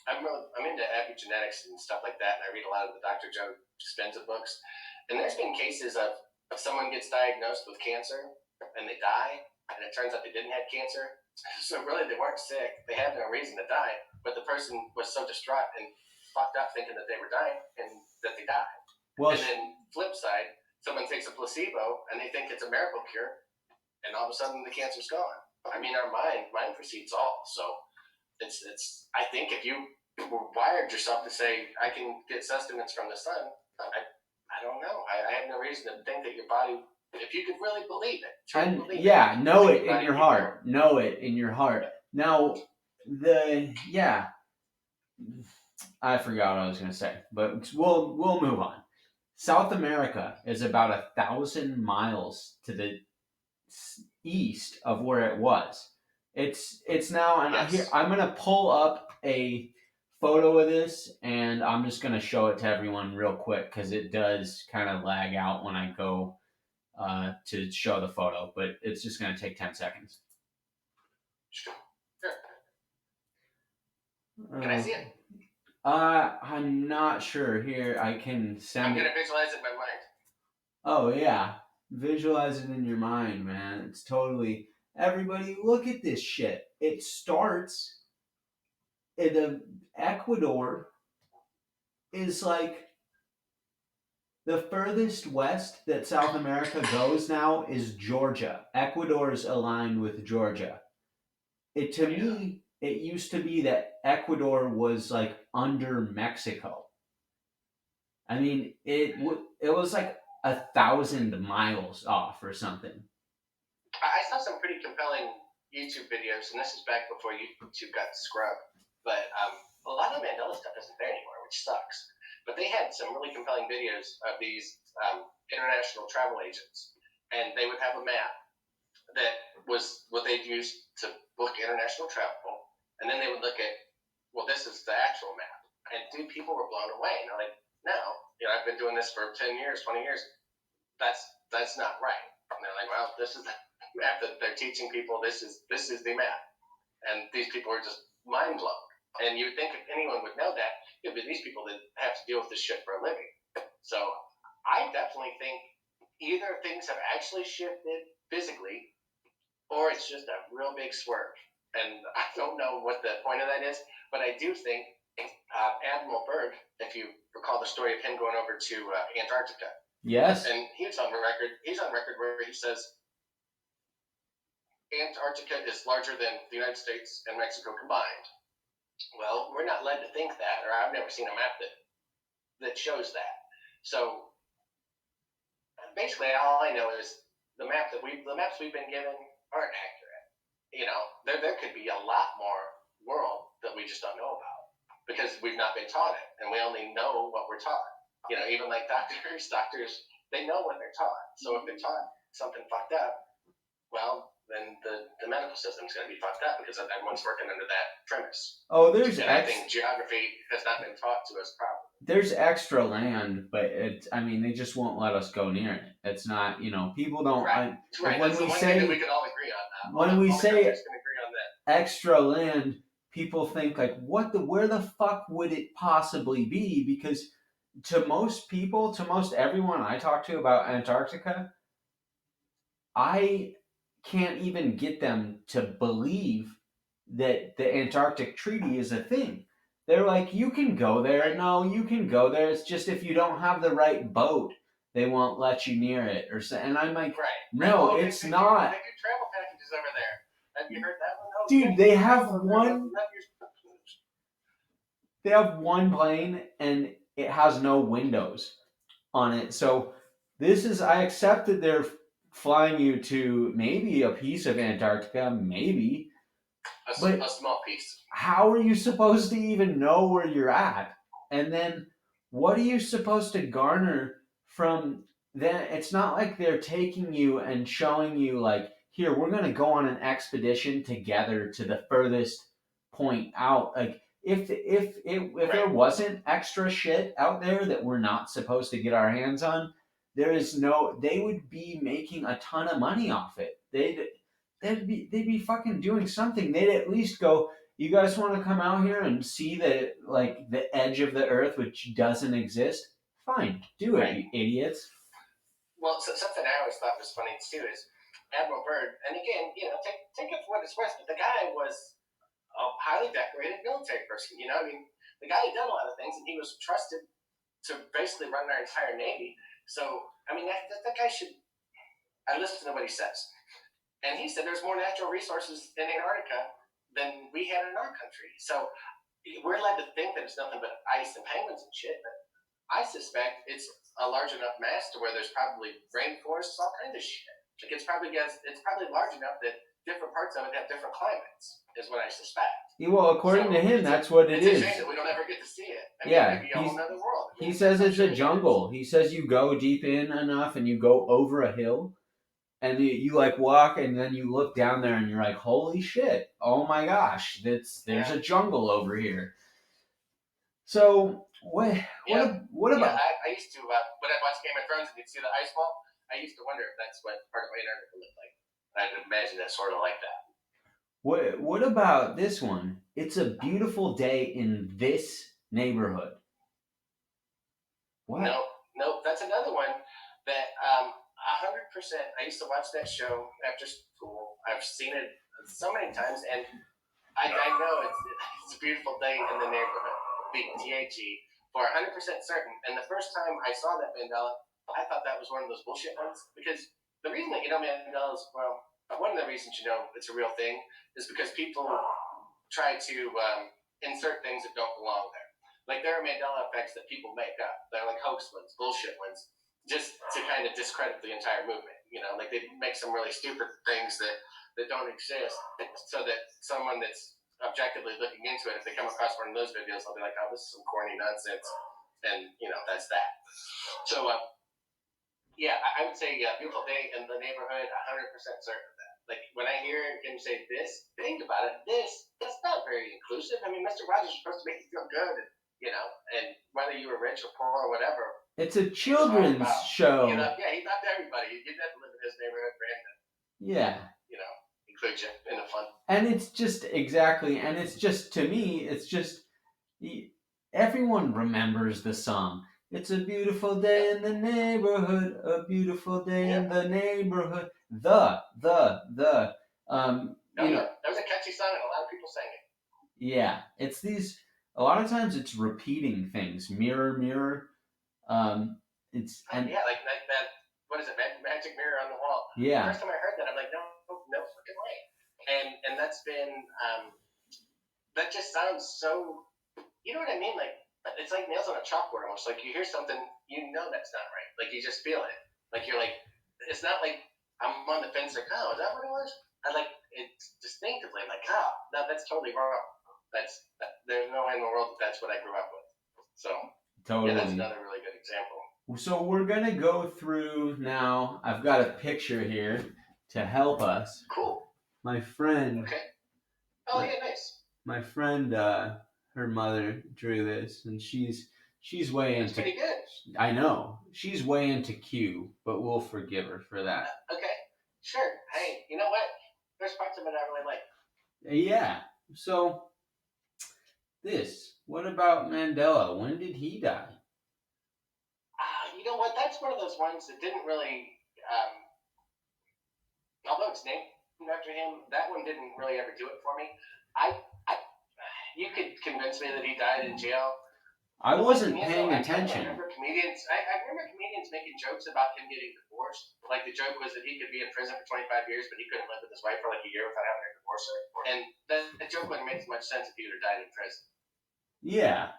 I'm into epigenetics and stuff like that, and I read a lot of the Dr. Joe Dispenza books. And there's been cases of someone gets diagnosed with cancer and they die, and it turns out they didn't have cancer. So really, they weren't sick. They had no reason to die, but the person was so distraught and fucked up thinking that they were dying and that they died. Well, and then flip side, someone takes a placebo and they think it's a miracle cure, and all of a sudden the cancer's gone. I mean, our mind precedes all. So it's. I think if you wired yourself to say, I can get sustenance from the sun, I don't know. I have no reason to think that your body, if you could really believe it, know it in your heart. Know it in your heart. Now, I forgot what I was going to say, but we'll move on. South America is about 1,000 miles to the east of where it was. It's now, and here I'm going to pull up a photo of this, and I'm just going to show it to everyone real quick because it does kind of lag out when I go to show the photo, but it's just going to take 10 seconds. Sure. Can I see it? I'm not sure. Here, I can send I'm going to visualize it in my mind. Oh, yeah. Visualize it in your mind, man. It's totally... Everybody, look at this shit. It starts... The Ecuador is like... The furthest west that South America goes now is Georgia. Ecuador is aligned with Georgia. To me, it used to be that Ecuador was like under Mexico. I mean, it was like 1,000 miles off or something. I saw some pretty compelling YouTube videos, and this is back before YouTube got scrubbed. But a lot of the Mandela stuff isn't there anymore, which sucks. But they had some really compelling videos of these international travel agents, and they would have a map that was what they'd use to book international travel, and then they would look at, well, this is the actual map, and dude, people were blown away, and they're like, no, I've been doing this for 10 years, 20 years, that's not right. And they're like, well, this is the map that they're teaching people. This is the map, and these people are just mind blown. And you would think if anyone would know that, it'd be these people that have to deal with this shit for a living. So I definitely think either things have actually shifted physically, or it's just a real big swerve. And I don't know what the point of that is, but I do think Admiral Byrd, if you recall the story of him going over to Antarctica. Yes. And he's on record where he says Antarctica is larger than the United States and Mexico combined. Well, we're not led to think that, or I've never seen a map that shows that. So basically, all I know is the maps we've been given aren't accurate. There could be a lot more world that we just don't know about because we've not been taught it, and we only know what we're taught. Even like doctors, they know what they're taught. So if they're taught something fucked up, well, then the medical system's going to be fucked up because everyone's working under that premise. Oh, I think geography has not been taught to us properly. There's extra land, but they just won't let us go near it. It's not, people don't. Right. When That's we say we can all agree on that. When we say can agree on that. Extra land, people think like, where the fuck would it possibly be? Because to most people, to most everyone I talk to about Antarctica, I can't even get them to believe that the Antarctic Treaty is a thing. They're like, you can go there. Right. No, you can go there. It's just if you don't have the right boat, they won't let you near it. Or so. And I'm like, Right. Right. no, Oh, it's they not. do travel packages over there. Have you heard that one? Oh, yeah, Dude, you can travel over there. they have one plane and it has no windows on it. So this is, I accept that they're flying you to maybe a piece of Antarctica, maybe, A but small piece. how are you supposed to even know where you're at? And then what are you supposed to garner from that? It's not like they're taking you and showing you like, here, we're gonna go on an expedition together to the furthest point out. Like if there Right. wasn't extra shit out there that we're not supposed to get our hands on, there is no, they would be making a ton of money off it. They'd be fucking doing something. They'd at least go, you guys want to come out here and see the edge of the earth which doesn't exist? Fine, do it, Right. you idiots. Well, so something I always thought was funny too is Admiral Byrd, and again, take it for what it's worth, but the guy was a highly decorated military person. I mean, the guy had done a lot of things, and he was trusted to basically run our entire navy. So, I mean, that guy should. I listen to what he says, and he said there's more natural resources in Antarctica than we had in our country. So, we're led to think that it's nothing but ice and penguins and shit, but I suspect it's a large enough mass to where there's probably rainforests, all kinds of shit. Like it's probably large enough that different parts of it have different climates, is what I suspect. Yeah, well, according to So him, that's what it it's a is. shame that we don't ever get to see it. I mean, it Yeah, might be a whole other world. I he mean, says I'm it's sure a it is. jungle. He says you go deep in enough and you go over a hill and you like walk and then you look down there and you're like, holy shit! Oh my gosh, there's Yeah. a jungle over here. So what Yeah, about I used to when I watched Game of Thrones and you'd see the ice wall. I used to wonder if that's what part of Antarctica looked like. I'd imagine that's sort of like that. what about this one? It's a beautiful day in this neighborhood. What? No, that's another one that 100%. I used to watch that show after school. I've seen it so many times, and I know it's a beautiful day in the neighborhood. Big THE for 100% certain. And the first time I saw that Mandela, I thought that was one of those bullshit ones because the reason that Mandela is one of the reasons it's a real thing is because people try to insert things that don't belong there. Like there are Mandela effects that people make up. They're like hoax ones, bullshit ones, just to kind of discredit the entire movement. Like they make some really stupid things that don't exist, so that someone that's objectively looking into it, if they come across one of those videos, they'll be like, "Oh, this is some corny nonsense," and that's that. So, yeah, I would say beautiful day in the neighborhood, 100% certain of that. Like when I hear him say this, think about it. That's not very inclusive. I mean, Mr. Rogers is supposed to make you feel good, and whether you were rich or poor or whatever. It's a children's show. Yeah, he thought to everybody. You didn't have to live in his neighborhood for him to, Yeah. include you in the fun. And it's just exactly, and it's just to me, it's just everyone remembers the song. It's a beautiful day in the neighborhood, a beautiful day in the neighborhood. The. That was a catchy song, and a lot of people sang it. Yeah, it's these. A lot of times, it's repeating things. Mirror, mirror. It's and like that. What is it? Magic mirror on the wall. Yeah. The first time I heard that, I'm like, no fucking way. And that's been that just sounds so. You know what I mean? Like it's like nails on a chalkboard almost. Like you hear something, that's not right. Like you just feel it. Like you're like, it's not like I'm on the fence. Like, oh, is that what it was? I like it's distinctively. I'm like, oh, no, that's totally wrong. There's no way in the world that's what I grew up with. So totally. Yeah, that's another really good example. So we're gonna go through now. I've got a picture here to help us. Cool. My friend. Okay. Oh yeah, nice. My friend, her mother drew this, and she's way into. It's pretty good. I know she's way into Q, but we'll forgive her for that. Okay, sure. Hey, you know what? There's parts of it I really like. Yeah. So this. What about Mandela? When did he die? know what? That's one of those ones that didn't really, although it's named after him, that one didn't really ever do it for me. I you could convince me that he died in jail. I The one thing wasn't is, though, paying I kind of attention. remember comedians. I remember comedians making jokes about him getting divorced. Like the joke was that he could be in prison for 25 years, but he couldn't live with his wife for like a year without having to divorce her. And that joke wouldn't make as much sense if he would have died in prison. Yeah,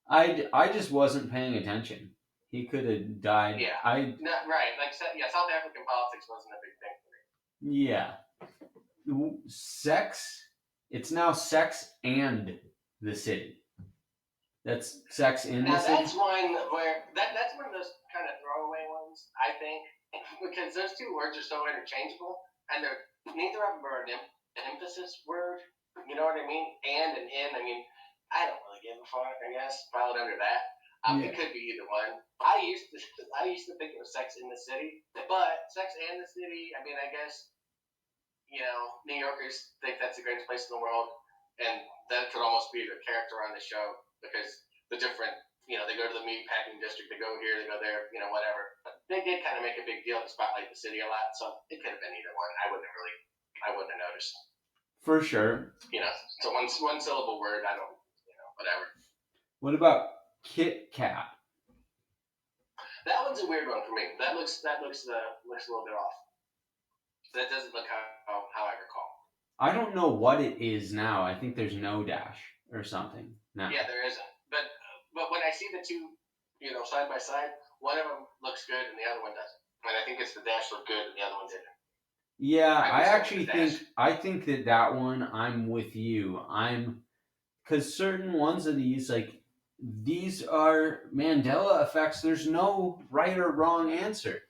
I just wasn't paying attention. He could have died. Yeah, right. Like yeah, South African politics wasn't a big thing for me. Yeah. Sex. It's now Sex and the City. That's Sex in the Now City. that's one where that's one of those kind of throwaway ones, I think, because those two words are so interchangeable, and they're neither of them are an emphasis word. You know what I mean? And in. I mean, I don't really give a fuck. I guess file it under that. It could be either one. I used to think it was Sex in the City, but Sex and the City. I mean, I guess New Yorkers think that's the greatest place in the world, and that could almost be their character on the show because the different, they go to the meat packing district, they go here, they go there, whatever. But they did kind of make a big deal to spotlight the city a lot, so it could have been either one. I wouldn't have noticed. For sure. So one syllable word, I don't, whatever. What about Kit Kat? That one's a weird one for me. That looks a little bit off. That doesn't look how I recall. I don't know what it is now. I think there's no dash or something now. Yeah, there isn't. But when I see the two, side by side, one of them looks good and the other one doesn't. And I think it's the dash looked good and the other one didn't. Yeah, I think that one, I'm with you. Because certain ones of these, like, these are Mandela effects. There's no right or wrong answer.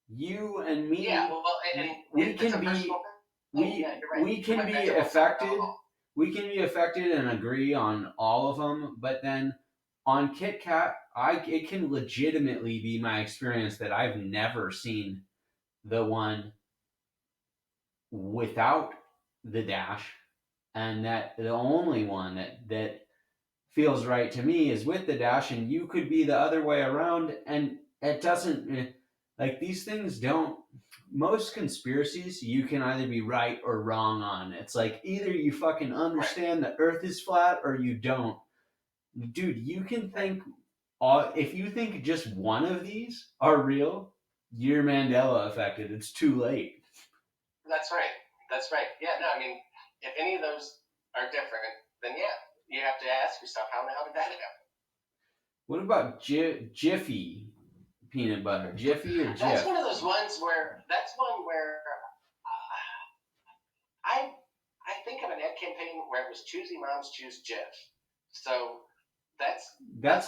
You and me, yeah, well, and we can be we can be affected. We can be affected and agree on all of them, but then on Kit Kat, it can legitimately be my experience that I've never seen the one without the dash, and that the only one that feels right to me is with the dash, and you could be the other way around, and it doesn't, like, these things don't. Most conspiracies you can either be right or wrong on. It's like either you fucking understand the earth is flat or you don't. Dude, you can think, if you think just one of these are real, you're Mandela affected. It's too late. That's right. Yeah, no, I mean, if any of those are different, then yeah, you have to ask yourself, how the hell did that happen? What about Jiffy peanut butter? Jiffy or Jif? That's one of those ones where I think of an ad campaign where it was Choosy Moms Choose Jif. So that's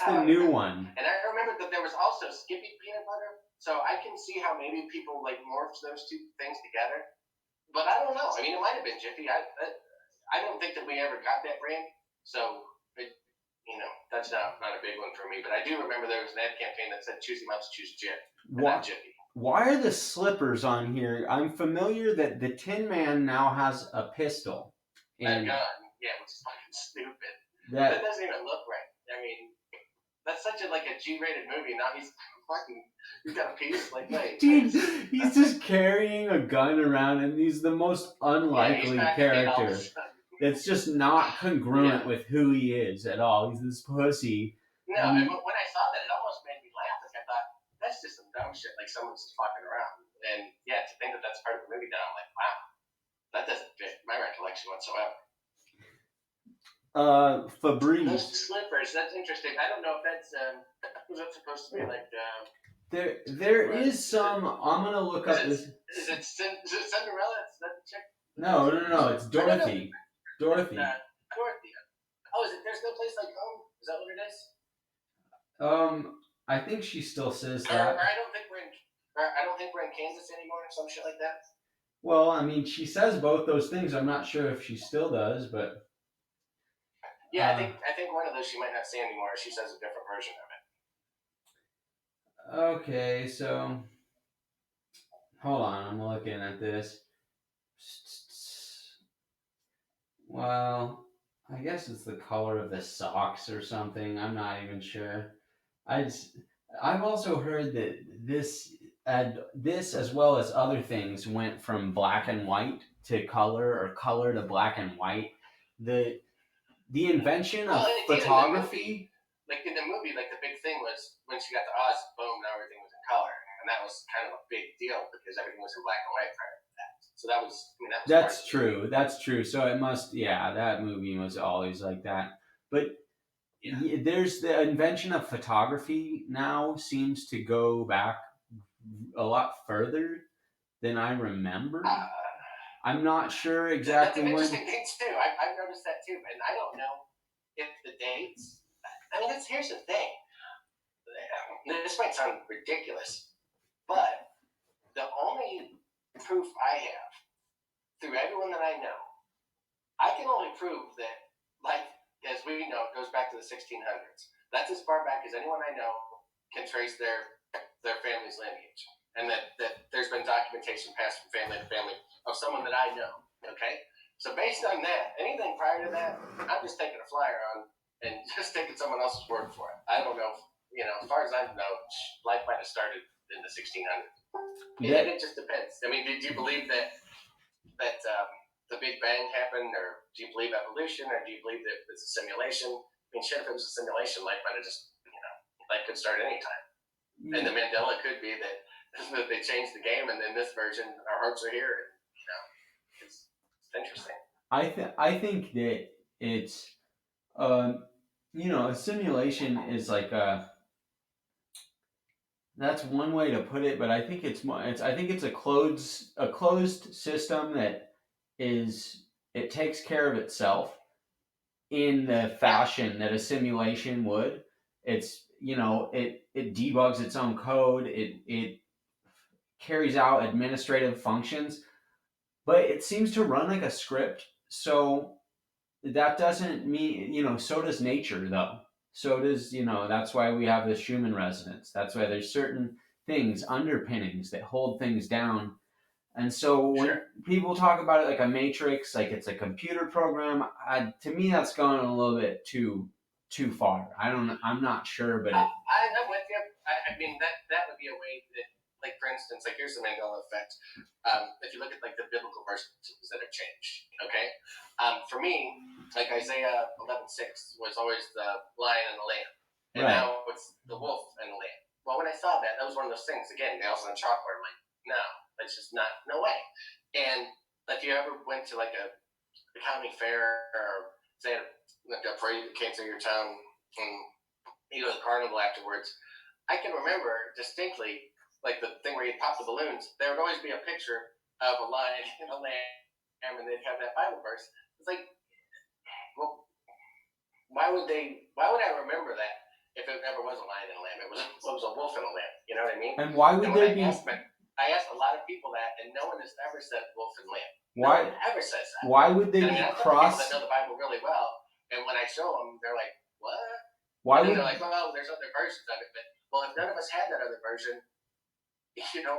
the new one. And I remember that there was also Skippy peanut butter. So I can see how maybe people like morphed those two things together. But I don't know. I mean, it might have been Jiffy. I don't think that we ever got that brand. So that's not a big one for me. But I do remember there was an ad campaign that said Choosy Moms Choose Jif, not Jiffy. Why are the slippers on here? I'm familiar that the Tin Man now has a pistol. And a gun. Yeah, which is fucking stupid. That doesn't even look right. I mean, that's such a G-rated movie. Now he's got a piece. Like, wait. Dude, he's just carrying a gun around, and he's the most unlikely character. It's just not congruent with who he is at all. He's this pussy. No, and when I saw that, it almost made me laugh. Like, I thought, that's just some dumb shit. Like, someone's just fucking around. And, yeah, to think that that's part of the movie now, I'm like, wow. That doesn't fit my recollection whatsoever. Febreze. Those slippers, that's interesting. I don't know if that's, was that supposed to be like, There is some, I'm going to look up this. Is it Cinderella? Is that the chick? No, it's Dorothy. Dorothy. Dorothy. Oh, is it There's No Place Like Home? Is that what it is? I think she still says that. Or I don't think we're in Kansas anymore, or some shit like that. Well, I mean, she says both those things. I'm not sure if she still does, but yeah, I think one of those she might not say anymore. She says a different version of it. Okay, so hold on, I'm looking at this. Well, I guess it's the color of the socks or something. I'm not even sure. I've also heard that this as well as other things went from black and white to color or color to black and white. The the invention Well, of it did in the movie. photography. Like in the movie, like the big thing was when she got to Oz, boom, now everything was in color, and that was kind of a big deal because everything was in black and white prior to that. So that was, I mean, that was part of That's the movie. true. That's true. So it must, yeah, that movie was always like that. But Yeah. there's the invention of photography now seems to go back a lot further than I remember. Uh, I'm not sure that's exactly an when. interesting thing too. I've noticed that too, and I don't know if the dates. I mean, here's the thing. This might sound ridiculous, but the only proof I have through everyone that I know, I can only prove that life, as we know, goes back to the 1600s. That's as far back as anyone I know can trace their family's lineage, and that there's been documentation passed from family to family of someone that I know. Okay, so based on that, anything prior to that, I'm just taking a flyer on and just taking someone else's word for it. I don't know. As far as I know, life might have started in the 1600s. That It just depends. I mean, do you believe that the Big Bang happened, or do you believe evolution, or do you believe that it's a simulation? I mean, shit, if it was a simulation, life might have just, life could start anytime. And the Mandela could be that they changed the game, and then this version, our hearts are here. And, it's interesting. I think that it's a simulation is like a that's one way to put it, but I think I think it's a closed system that is it takes care of itself in the Yeah, fashion that a simulation would. It debugs its own code. It carries out administrative functions, but it seems to run like a script. So that doesn't mean, so does nature though. So does, that's why we have the Schumann resonance. That's why there's certain things, underpinnings that hold things down. And so when sure. people talk about it like a matrix, like it's a computer program, to me that's going a little bit too far. I'm not sure, but I'm with you. I mean, that would be a way that, like, for instance, like, here's the Mandela Effect. If you look at, like, the biblical verses that have changed, okay? For me, like, Isaiah 11:6 was always the lion and the lamb. And right. now it's the wolf and the lamb. Well, when I saw that, that was one of those things. Again, nails on chalkboard. I'm like, no, that's just not, no way. And if you ever went to, like, a county fair, or say, like, a parade that came through your town, and you go to the carnival afterwards, I can remember distinctly, like, the thing where you pop the balloons. There would always be a picture of a lion and a lamb, and they'd have that Bible verse. It's like, well, why would they? Why would I remember that if it never was a lion and a lamb? It was a wolf and a lamb. You know what I mean? And why And would when there be I asked a lot of people that, and no one has ever said wolf and lamb. No why one ever says that. why would they And I mean, be I've got people cross that know the Bible really well, and when I show them, they're like, "What?" why And then would they're like, "Well, there's other versions of it." But, well, if none of us had that other version,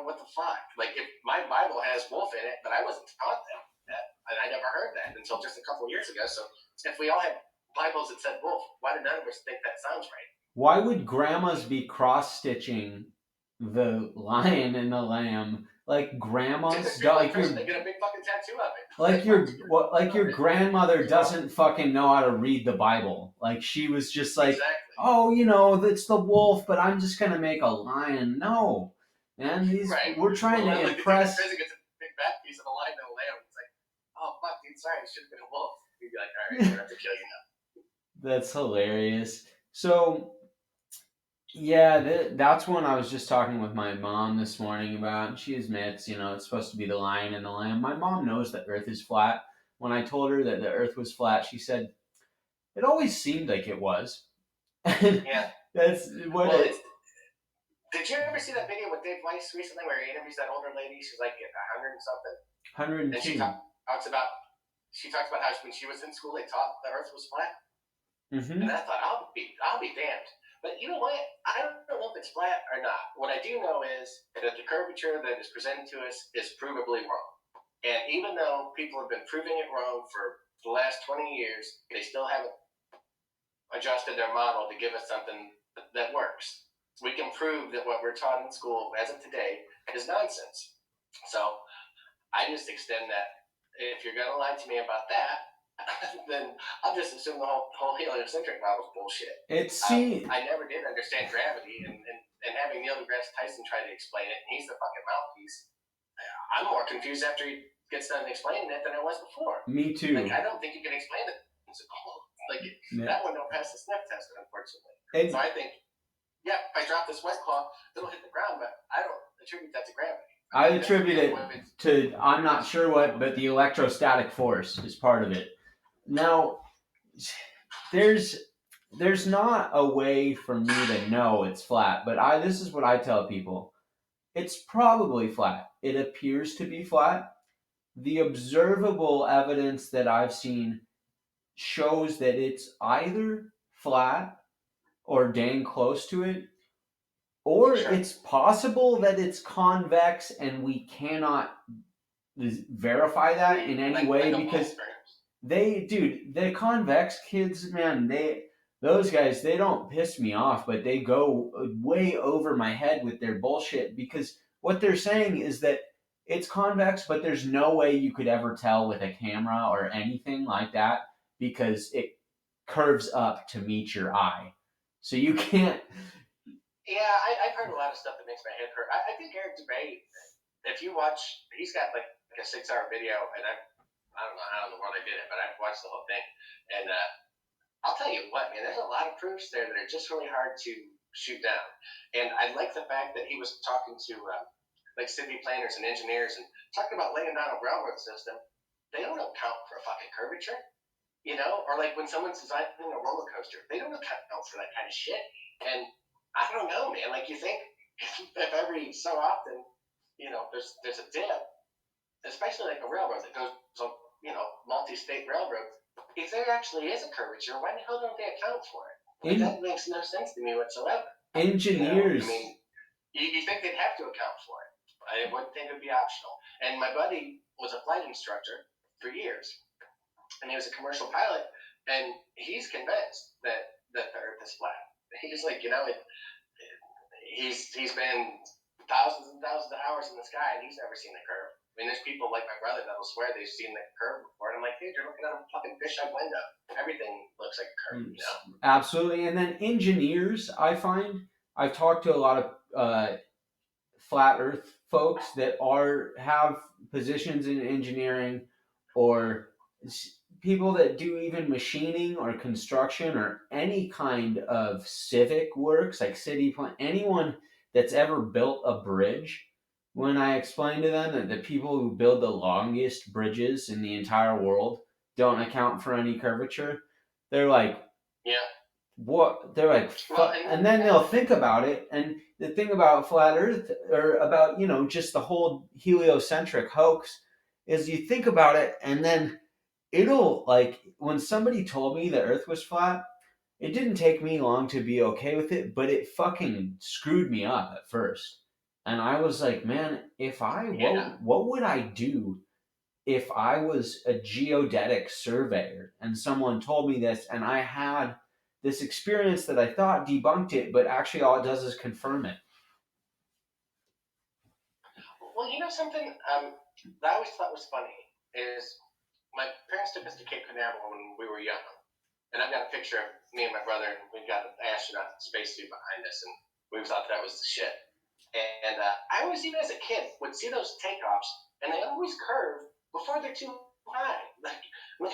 what the fuck? Like, if my Bible has wolf in it, but I wasn't taught that, and I never heard that until just a couple of years ago. So if we all had Bibles that said wolf, why did none of us think that sounds right? why would grandmas be cross stitching the lion and the lamb like grandmas like your They get a big fucking tattoo of it. like your grandmother doesn't fucking know how to read the Bible. Like she was just like, Exactly. oh, it's the wolf, but I'm just gonna make a lion. No, man, Right. we're trying Well, to like, impress. the dude gets a big back piece of a lion and a lamb. It's like, oh fuck, dude, sorry, it should have been a wolf. You'd be like, all right, we're gonna have to kill you now. That's hilarious. So yeah, that's one I was just talking with my mom this morning about. She admits, it's supposed to be the lion and the lamb. My mom knows the Earth is flat. When I told her that the Earth was flat, she said it always seemed like it was. Yeah. That's what Well, it. did you ever see that video with Dave Weiss recently where he interviews that older lady? She's like 100 and something, and 102. she talks about how when she was in school they taught the Earth was flat, Mm-hmm. and I thought I'll be damned. But you know what? I don't know if it's flat or not. What I do know is that the curvature that is presented to us is provably wrong. And even though people have been proving it wrong for the last 20 years, they still haven't adjusted their model to give us something that works. we can prove that what we're taught in school as of today is nonsense. So I just extend that. If you're going to lie to me about that, then I'll just assume the whole heliocentric model is bullshit. I never did understand gravity, and having Neil deGrasse Tyson try to explain it, and he's the fucking mouthpiece. I'm more confused after he gets done explaining it than I was before. Me too. Like, I don't think you can explain it. Like, that one don't pass the sniff test, unfortunately. So I think, yeah, if I drop this Wet Claw, it'll hit the ground, but I don't attribute that to gravity. I attribute it to, I'm not sure what, but the electrostatic force is part of it. Now, there's not a way for me to know it's flat, but this is what I tell people. It's probably flat. It appears to be flat. The observable evidence that I've seen shows that it's either flat or dang close to it, or it's possible that it's convex and we cannot verify that in any way, because the convex kids, man, those guys, they don't piss me off, but they go way over my head with their bullshit, because what they're saying is that it's convex, but there's no way you could ever tell with a camera or anything like that, because it curves up to meet your eye. So you can't. Yeah, I've heard a lot of stuff that makes my head hurt. I think Eric Dubay, if you watch, he's got like a 6-hour video, and I don't know how in the world I did it, but I've watched the whole thing. And I'll tell you what, man, there's a lot of proofs there that are just really hard to shoot down. And I like the fact that he was talking to like city planners and engineers and talking about laying down a railroad system. They don't account for a fucking curvature, you know? Or like when someone's designing a roller coaster, they don't account for that kind of shit. And I don't know, man. Like, you think if every so often, you know, there's a dip, especially like a railroad that goes on, you know, multi-state railroads, if there actually is a curvature, why the hell don't they account for it? Like, that makes no sense to me whatsoever. Engineers. You know? I mean, you think they'd have to account for it. I wouldn't think it would be optional. And my buddy was a flight instructor for years, and he was a commercial pilot, and he's convinced that the Earth is flat. He's like, you know, he's been thousands and thousands of hours in the sky, and he's never seen a curve. I mean, there's people like my brother that will swear they've seen the curve before, and I'm like, dude, you're looking at a fucking fisheye window. Everything looks like a curve, you know? Absolutely. And then engineers, I find, I've talked to a lot of flat Earth folks that have positions in engineering, or people that do even machining or construction or any kind of civic works, like city plan, anyone that's ever built a bridge. When I explain to them that the people who build the longest bridges in the entire world don't account for any curvature, they're like, yeah. What? They're like, and then they'll think about it. And the thing about flat Earth, or about, you know, just the whole heliocentric hoax, is you think about it, and then it'll, like, when somebody told me the Earth was flat, it didn't take me long to be okay with it, but it fucking screwed me up at first. And I was like, man, what would I do if I was a geodetic surveyor and someone told me this, and I had this experience that I thought debunked it, but actually all it does is confirm it? Well, you know something that I always thought was funny is my parents took us to Cape Canaveral when we were young. And I've got a picture of me and my brother, and we've got an astronaut spacesuit behind us, and we thought that was the shit. And I always, even as a kid, would see those takeoffs, and they always curve before they're too high. Like,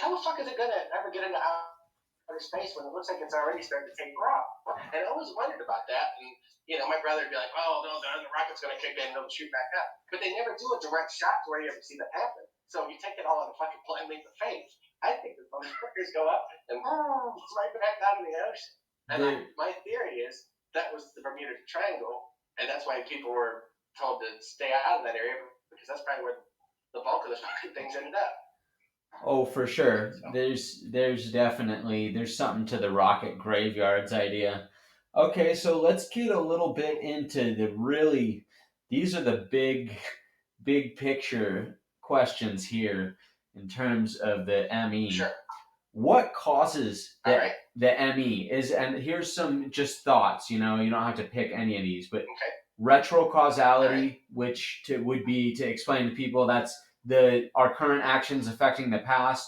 how the fuck is it gonna ever get into outer space when it looks like it's already starting to take off? And I always wondered about that. And you know, my brother would be like, "Oh no, the rocket's gonna kick in, and it'll shoot back up." But they never do a direct shot to where you ever see that happen. So you take it all on a fucking blind leap of faith. I think the motherfuckers go up and it's right back down in the ocean. And my theory is that was the Bermuda Triangle, and that's why people were told to stay out of that area, because that's probably where the bulk of the fucking things ended up. Oh, for sure. So. There's definitely, there's something to the rocket graveyards idea. Okay, so let's get a little bit into these are the big picture questions here in terms of the ME. Sure. what causes All right. the ME is, and here's some just thoughts. You know, you don't have to pick any of these, but Okay. All right. retrocausality, which would be to explain to people that's the our current actions affecting the past,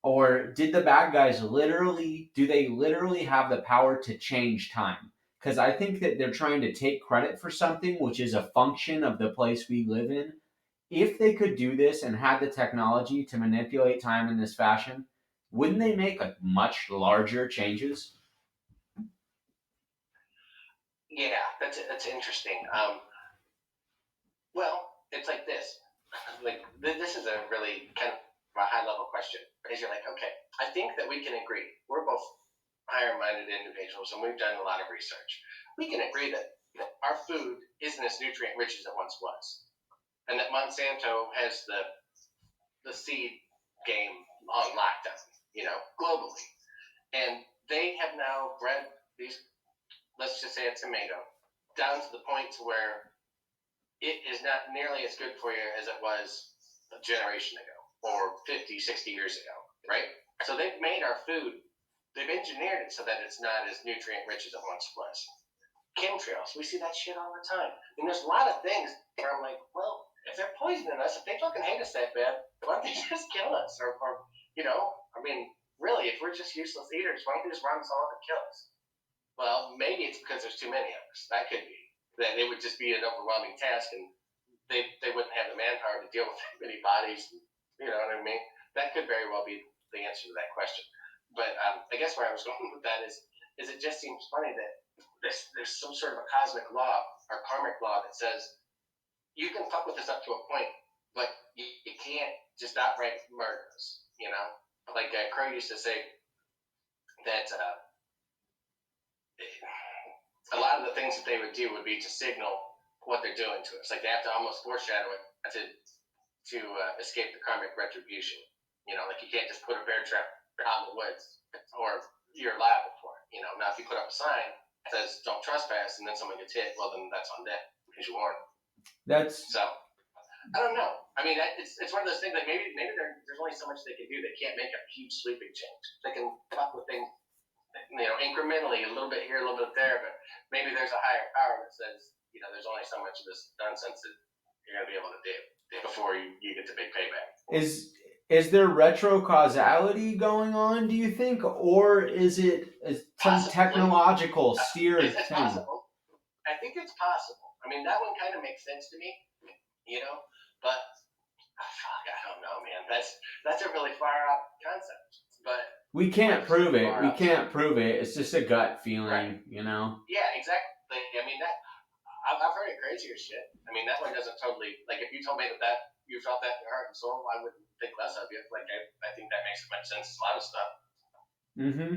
or did the bad guys literally do they literally have the power to change time? Because I think that they're trying to take credit for something which is a function of the place we live in. If they could do this and had the technology to manipulate time in this fashion, wouldn't they make a much larger changes? Yeah, that's interesting. Well, it's like this. Like this is a really kind of a high level question. Because you're like, okay, I think that we can agree. We're both higher minded individuals, and we've done a lot of research. We can agree that our food isn't as nutrient rich as it once was, and that Monsanto has the seed game on lockdown, globally. And they have now bred these, let's just say a tomato, down to the point to where it is not nearly as good for you as it was a generation ago or 50, 60 years ago, right? So they've made our food, they've engineered it so that it's not as nutrient rich as it once was. Chemtrails, we see that shit all the time. And there's a lot of things where I'm like, well, if they're poisoning us, if they fucking hate us that bad, why don't they just kill us? Or I mean, really, if we're just useless eaters, why don't they just run us all and kill us? Well, maybe it's because there's too many of us. That could be. That it would just be an overwhelming task, and they wouldn't have the manpower to deal with that many bodies. You know what I mean? That could very well be the answer to that question. But I guess where I was going with that is it just seems funny that there's some sort of a cosmic law or karmic law that says you can fuck with us up to a point, but you can't just outright murder us. Like Crow used to say that a lot of the things that they would do would be to signal what they're doing to us. Like they have to almost foreshadow it to escape the karmic retribution. Like you can't just put a bear trap out in the woods or you're liable for it. Now if you put up a sign that says don't trespass and then someone gets hit, well then that's on them because you warned. That's So I don't know. I mean, it's one of those things that maybe there's only so much they can do. They can't make a huge sweeping change. They can fuck with things, incrementally, a little bit here, a little bit there, but maybe there's a higher power that says, there's only so much of this nonsense that you're going to be able to do before you get the big payback. Is there retrocausality going on, do you think, or is it some technological steered it's thing? Possible. I think it's possible. I mean, that one kind of makes sense to me, but fuck, I don't know, man. That's a really far out concept, but we can't prove it. We can't prove it. It's just a gut feeling, right. Yeah, exactly. I mean, I've heard of crazier shit. I mean, that one doesn't totally, like, if you told me that you felt that in your heart and soul, I wouldn't think less of you. Like, I think that makes as much sense as a lot of stuff. Mm-hmm.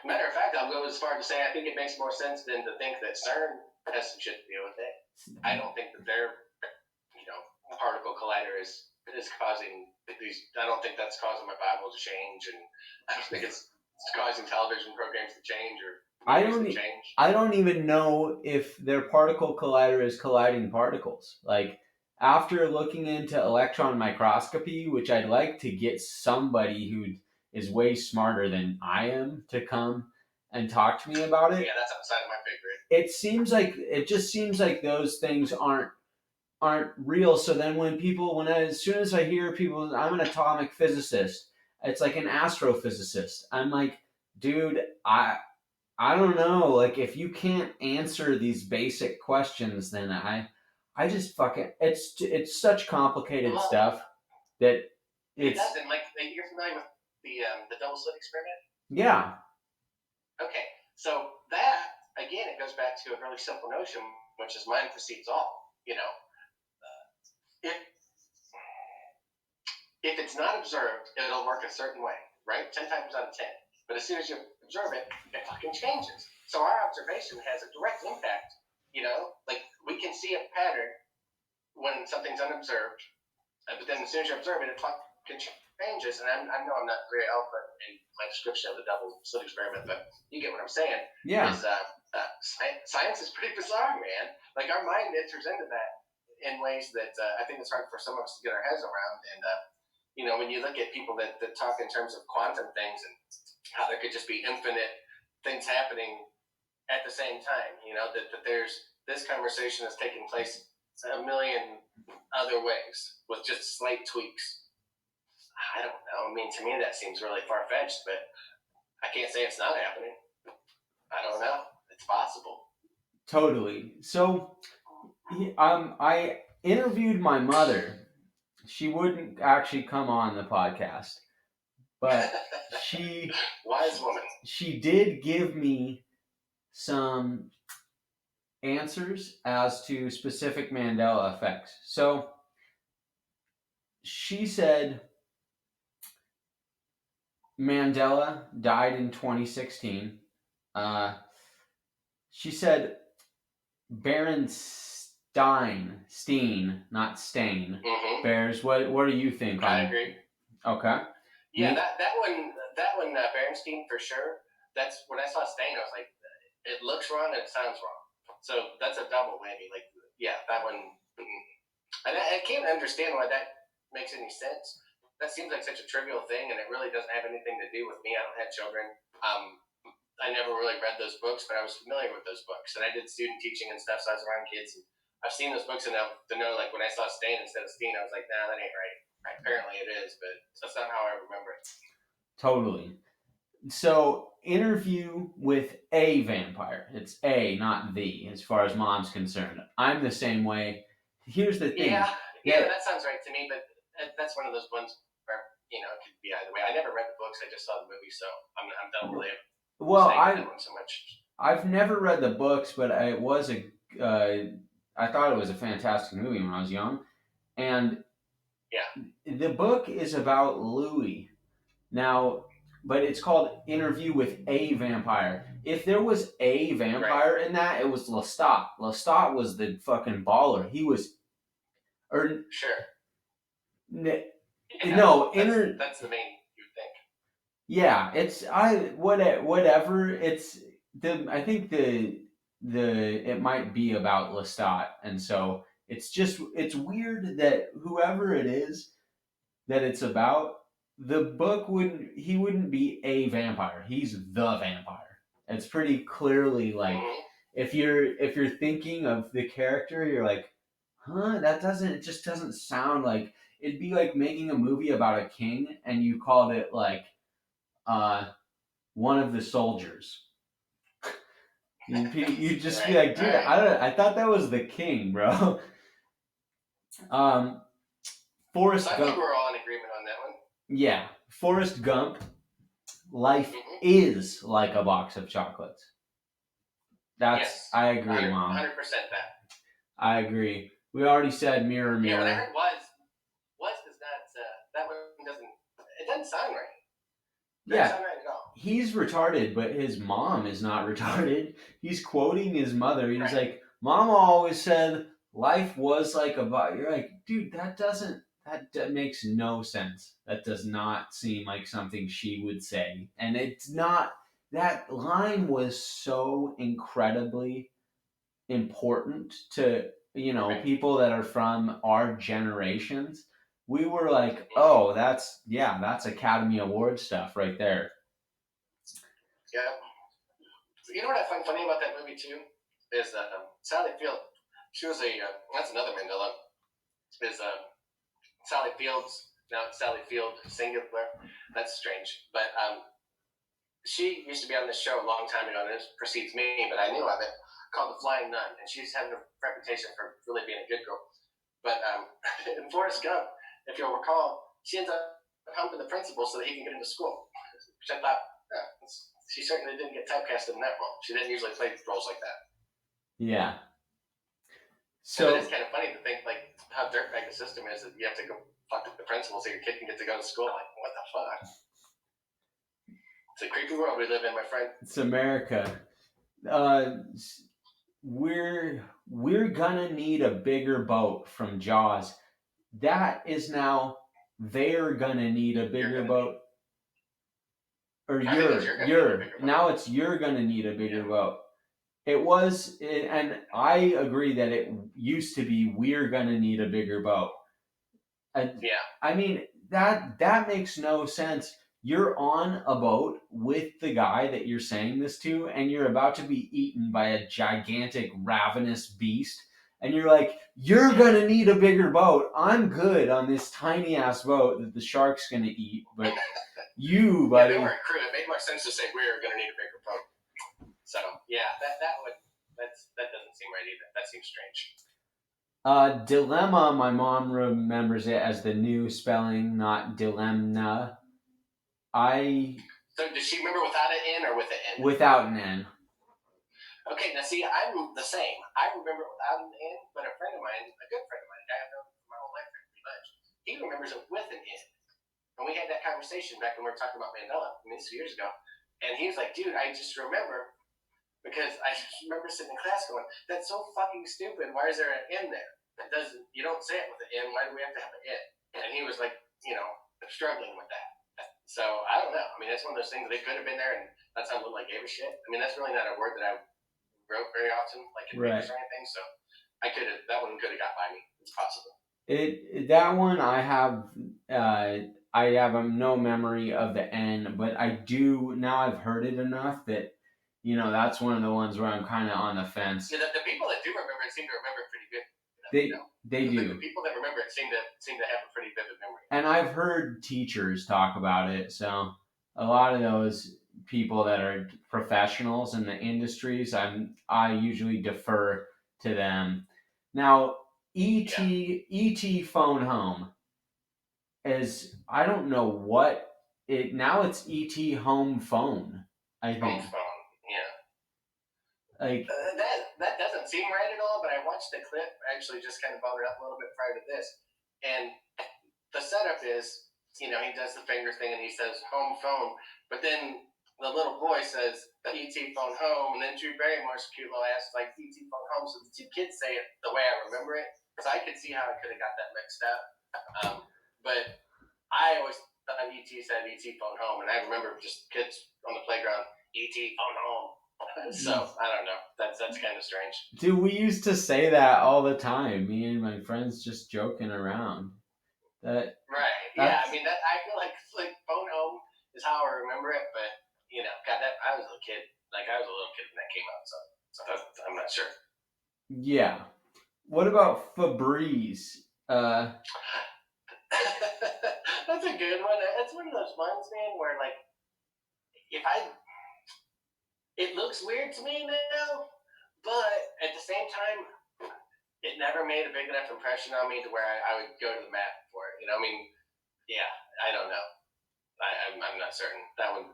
Matter of fact, I'll go as far to say I think it makes more sense than to think that CERN has some shit to do with it. I don't think that their, particle collider is causing these. I don't think that's causing my Bible to change, and I don't think it's causing television programs to change or I don't even know if their particle collider is colliding particles. Like after looking into electron microscopy, which I'd like to get somebody who is way smarter than I am to come and talk to me about it. Yeah, that's outside of my pay grade. It just seems like those things aren't real. So then as soon as I hear people, I'm an atomic physicist, it's like an astrophysicist. I'm like, dude, I don't know. Like, if you can't answer these basic questions, then I just fucking it's such complicated stuff that it doesn't. Like, you're familiar with the double slit experiment? Yeah. Okay, so that again, it goes back to a really simple notion, which is mind precedes all. If it's not observed, it'll work a certain way, right? 10 times out of 10. But as soon as you observe it, it fucking changes. So our observation has a direct impact. Like we can see a pattern when something's unobserved, but then as soon as you observe it, it fucking changes. And I know I'm not very eloquent in my description of the double slit experiment, but you get what I'm saying. Yeah. Science is pretty bizarre, man. Like our mind enters into that in ways that I think it's hard for some of us to get our heads around. And you know, when you look at people that talk in terms of quantum things and how there could just be infinite things happening at the same time, you know, that there's this conversation is taking place a million other ways with just slight tweaks. I don't know. I mean, to me, that seems really far fetched, but I can't say it's not happening. I don't know. It's possible. Totally. So, I interviewed my mother. She wouldn't actually come on the podcast, but she Wise woman. she did give me some answers as to specific Mandela effects. So she said Mandela died in 2016. She said Steen, not Stain, bears. What do you think? I agree. Okay. Yeah, that one, Berenstein for sure. That's when I saw Stain, I was like, it looks wrong and it sounds wrong. So that's a double whammy. Like, yeah, that one. And I can't understand why that makes any sense. That seems like such a trivial thing, and it really doesn't have anything to do with me. I don't have children. I never really read those books, but I was familiar with those books, and I did student teaching and stuff, so I was around kids. And I've seen those books enough to know, like, when I saw Stain instead of Steen, I was like, nah, that ain't right. Apparently it is, but that's not how I remember it. Totally. So, interview with a vampire. It's a, not the, as far as mom's concerned. I'm the same way. Here's the thing. Yeah, that sounds right to me, but that's one of those ones where, you know, it could be either way. I never read the books, I just saw the movie, so I'm done with it. Well, that one so much. I've never read the books, but I thought it was a fantastic movie when I was young. And the book is about Louis. Now, but it's called Interview with a Vampire. If there was a vampire in that, it was Lestat. Lestat was the fucking baller. He was... Sure. No, that's the main you think. Yeah, it's whatever. It's I think it might be about Lestat, and so it's weird that whoever it is that it's about, the book wouldn't be a vampire. He's the vampire. It's pretty clearly like if you're thinking of the character, you're like, huh, it just doesn't sound like... It'd be like making a movie about a king and you called it like one of the soldiers. You'd just be like, dude, I thought that was the king, bro. Forrest Gump. I think we're all in agreement on that one. Yeah, Forrest Gump. Life is like a box of chocolates. I agree, 100%, Mom. 100% that. I agree. We already said mirror, mirror. Yeah, when I heard was does not, that one doesn't sound right. Yeah, sound right at all. He's retarded, but his mom is not retarded. He's quoting his mother. He's like, Mama always said life was like a box. You're like, dude, that makes no sense. That does not seem like something she would say. And it's not... That line was so incredibly important to, people that are from our generations. We were like, oh, that's Academy Award stuff right there. Yeah. You know what I find funny about that movie too is that Sally Field, she was that's another Mandela, is Sally Fields. Now it's Sally Field singular. That's strange, but she used to be on this show a long time ago, and it precedes me, but I knew of it, called The Flying Nun, and she's had a reputation for really being a good girl. But in Forrest Gump, if you'll recall, she ends up humping the principal so that he can get into school. Which I thought, she certainly didn't get typecasted in that role. She didn't usually play roles like that. Yeah. So it's kind of funny to think like how dirtbag the system is that you have to go fuck with the principal so your kid can get to go to school. Like, what the fuck? It's a creepy world we live in, my friend. It's America. We're gonna need a bigger boat from Jaws. That is now they're gonna need a bigger boat. Or now it's you're gonna need a bigger boat. It was, and I agree that it used to be we're gonna need a bigger boat. I mean, that makes no sense. You're on a boat with the guy that you're saying this to, and you're about to be eaten by a gigantic, ravenous beast. And you're like, you're gonna need a bigger boat. I'm good on this tiny ass boat that the shark's gonna eat, but you, Yeah, they buddy. were a crew. It made more sense to say we were going to need a bigger boat. So yeah, that doesn't seem right either. That seems strange. Dilemma, my mom remembers it as the new spelling, not dilemma. So does she remember without an N or with an N? Without an N. Okay, now see, I'm the same. I remember it without an N, but a friend of mine, a good friend of mine, a guy I've known for my whole life pretty much, he remembers it with an N. And we had that conversation back when we were talking about Mandela, this years ago. And he was like, dude, I just remember because I just remember sitting in class going, that's so fucking stupid. Why is there an N there? It doesn't. You don't say it with an N. Why do we have to have an N? And he was like, struggling with that. So I don't know. I mean, that's one of those things that they could have been there, and that's how little I gave a shit. I mean, that's really not a word that I wrote very often, like in papers or anything. So that one could have got by me. It's possible. That one I have. I have no memory of the N, but I do now. I've heard it enough that that's one of the ones where I'm kind of on the fence. Yeah, the people that do remember it seem to remember it pretty good. They do. The people that remember it seem to have a pretty vivid memory. And I've heard teachers talk about it, so a lot of those people that are professionals in the industries, I usually defer to them. Now, ET phone home is, I don't know what it now. It's ET home phone. I think. Home phone, yeah. Like that doesn't seem right at all. But I watched the clip. Actually, just kind of bothered up a little bit prior to this, and the setup is, he does the finger thing and he says home phone, but then the little boy says ET phone home, and then Drew Barrymore's cute little ass like ET phone home. So the two kids say it the way I remember it. So I could see how I could have got that mixed up. But I always thought ET said ET phone home, and I remember just kids on the playground, ET phone home. So I don't know. That's kind of strange. Dude, we used to say that all the time. Me and my friends just joking around. Right. Yeah. I mean, I feel like phone home is how I remember it, but God, I was a kid. Like I was a little kid when that came out, so I'm not sure. Yeah. What about Febreze? That's a good one. It's one of those ones, man, where like it looks weird to me now, but at the same time, it never made a big enough impression on me to where I would go to the mat for it. I mean, yeah, I don't know. I'm not certain. That one,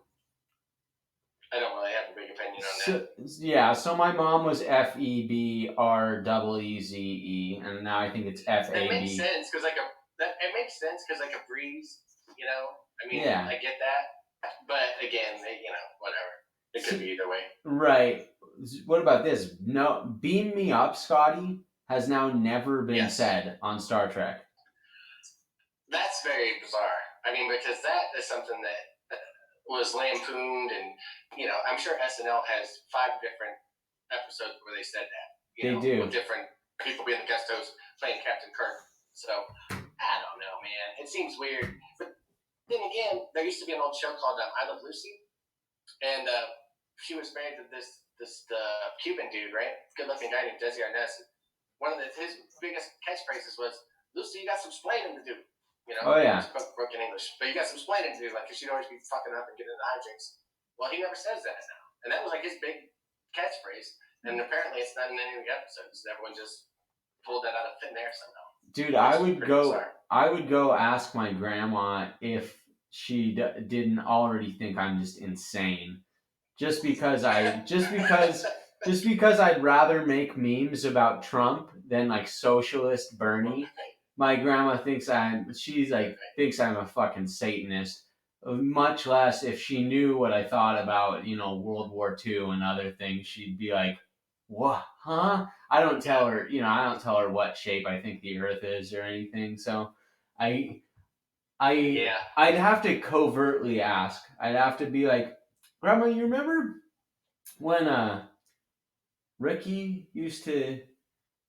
I don't really have a big opinion on that. Yeah, so my mom was FEBREEZE, and now I think it's FAB. That makes sense because it makes sense because like a breeze, I mean, yeah. I get that, but again, whatever. It could be either way. Right. What about this? No, beam me up, Scotty has now never been said on Star Trek. That's very bizarre. I mean, because that is something that was lampooned, and I'm sure SNL has 5 different episodes where they said that. They do. With different people being the guest hosts playing Captain Kirk. So I don't know, man. It seems weird, but then again, there used to be an old show called I Love Lucy, and she was married to this Cuban dude, right? Good-looking guy named Desi Arnaz. One of his biggest catchphrases was, "Lucy, you got some explaining to do." Oh yeah. Spoke broken English, but you got some explaining to do, like, because she'd always be fucking up and getting into hijinks. Well, he never says that now, and that was like his big catchphrase. And apparently, it's not in any of the episodes. Everyone just pulled that out of thin air somehow. Dude, I would go ask my grandma if she didn't already think I'm just insane. Just because I'd rather make memes about Trump than like socialist Bernie. My grandma thinks I'm a fucking Satanist. Much less if she knew what I thought about, World War II and other things, she'd be like, "What? Huh?" I don't tell her what shape I think the Earth is or anything. So I'd have to covertly ask. I'd have to be like, "Grandma, you remember when Ricky used to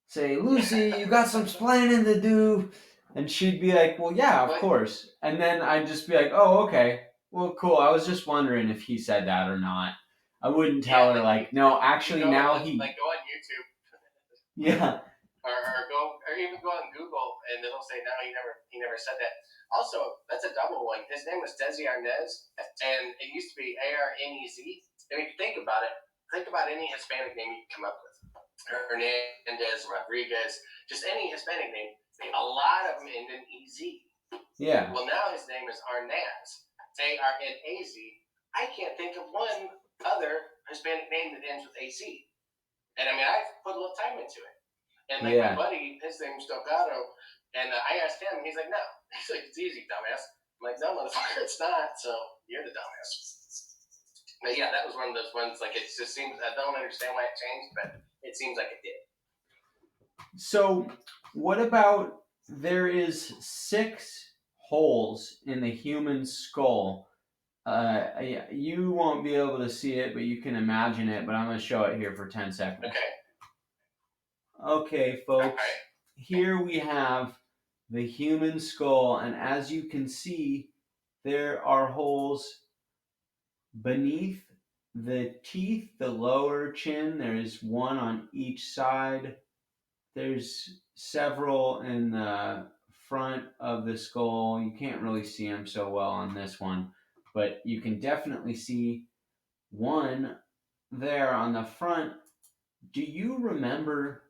say, 'Lucy, you got some explaining to do'? And she'd be like, well, yeah, of But course. And then I'd just be like, oh, okay. Well, cool. I was just wondering if he said that or not. I wouldn't yeah, tell her, like like, no, you actually, go now and he, like go on YouTube yeah, or even go on Google and it'll say no, he never said that. Also, that's a double one. His name was Desi Arnaz, and it used to be Arnez. And if you think about any Hispanic name you can come up with. Hernandez, Rodriguez, just any Hispanic name. A lot of them end in EZ. yeah, Well, now his name is Arnaz, Arnaz. I can't think of one other Hispanic name that ends with AC. And I mean, I've put a little time into it. And like my yeah. buddy, his name's Delgado, and I asked him, he's like, no. He's like, it's easy, dumbass. I'm like, no, motherfucker, it's not. So you're the dumbass. But yeah, that was one of those ones. Like it just seems I don't understand why it changed, but it seems like it did. So, what about there is 6 holes in the human skull? You won't be able to see it, but you can imagine it. But I'm going to show it here for 10 seconds. Okay. Okay, folks. Here we have the human skull, and as you can see, there are holes beneath the teeth, the lower chin. There's one on each side. There's several in the front of the skull. You can't really see them so well on this one, but you can definitely see one there on the front. Do you remember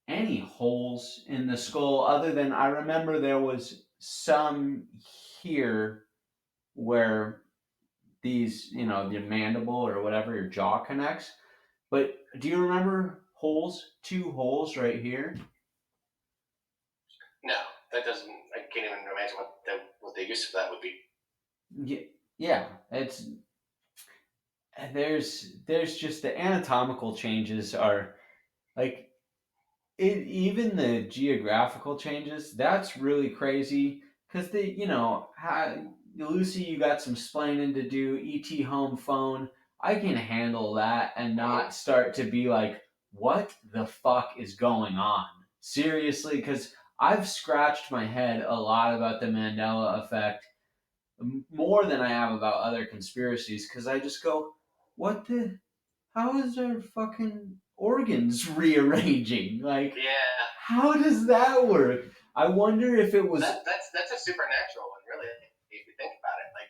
any holes in the skull other than I remember there was some here where these, the mandible or whatever, your jaw connects. But do you remember holes? 2 holes right here? No, that doesn't. I can't even imagine what the use of that would be. Yeah, it's there's just the anatomical changes are like even the geographical changes. That's really crazy because Lucy, you got some splaining to do. ET home phone. I can handle that and not start to be like, what the fuck is going on? Seriously, because I've scratched my head a lot about the Mandela effect more than I have about other conspiracies because I just go, what the? How is our fucking organs rearranging? Like, Yeah, how does that work? I wonder if it was. that's a supernatural one, really. If you think about it, like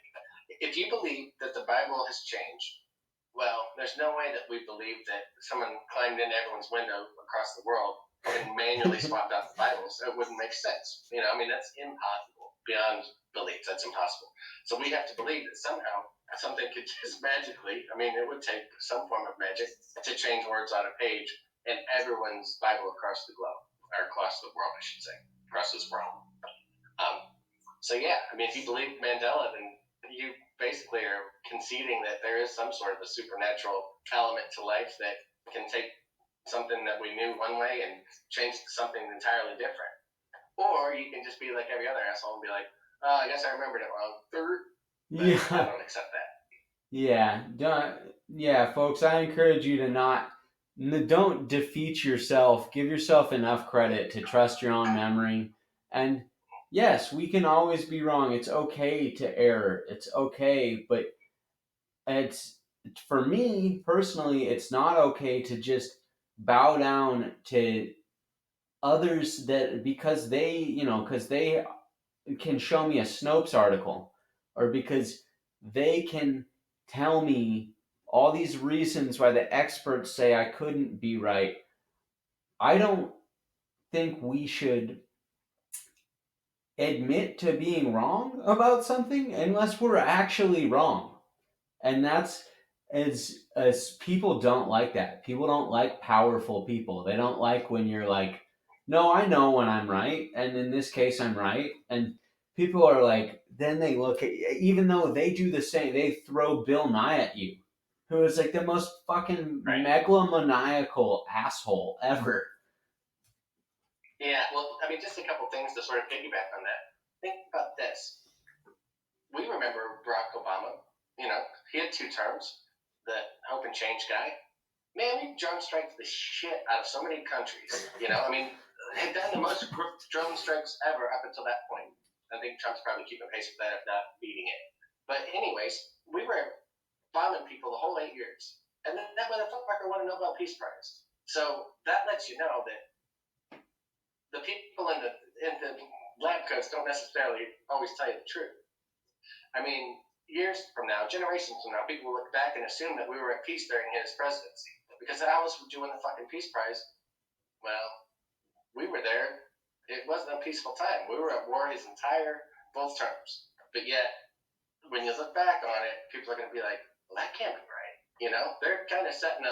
if you believe that the Bible has changed, well, there's no way that we believe that someone climbed into everyone's window across the world and manually swapped out the Bible. So it wouldn't make sense. I mean, that's impossible. Beyond belief, that's impossible. So we have to believe that somehow something could just magically, I mean, it would take some form of magic to change words on a page in everyone's Bible across the globe, or across the world, I should say, across this world. So yeah, I mean, if you believe Mandela, then you basically are conceding that there is some sort of a supernatural element to life that can take something that we knew one way and change it to something entirely different. Or you can just be like every other asshole and be like, oh, I guess I remembered it wrong. But I Yeah, don't accept that. yeah, yeah, folks. I encourage you to don't defeat yourself. Give yourself enough credit to trust your own memory. And yes, we can always be wrong. It's okay to err. It's okay, but it's for me personally, it's not okay to just bow down to others that because they can show me a Snopes article or because they can tell me all these reasons why the experts say I couldn't be right. I don't think we should admit to being wrong about something unless we're actually wrong. And that's as people don't like that. People don't like powerful people. They don't like when you're like, no, I know when I'm right, and in this case I'm right. And people are like, then they look at, even though they do the same, they throw Bill Nye at you, who is like the most fucking Right. megalomaniacal asshole ever. Yeah, well, I mean, just a couple things to sort of piggyback on that. Think about this. We remember Barack Obama. He had 2 terms. The hope and change guy. Man, we drunk strike the shit out of so many countries. I mean, had done the most drone strikes ever up until that point. I think Trump's probably keeping pace with that, if not beating it. But anyways, we were bombing people the whole 8 years, and then that motherfucker won a Nobel Peace Prize. So that lets you know that the people in the lab coats don't necessarily always tell you the truth. I mean, years from now, generations from now, people will look back and assume that we were at peace during his presidency. Because how else would you win the fucking Peace Prize? Well, we were there. It wasn't a peaceful time. We were at war his entire both terms. But yet, when you look back on it, people are going to be like, well, that can't be right. You know, they're kind of setting it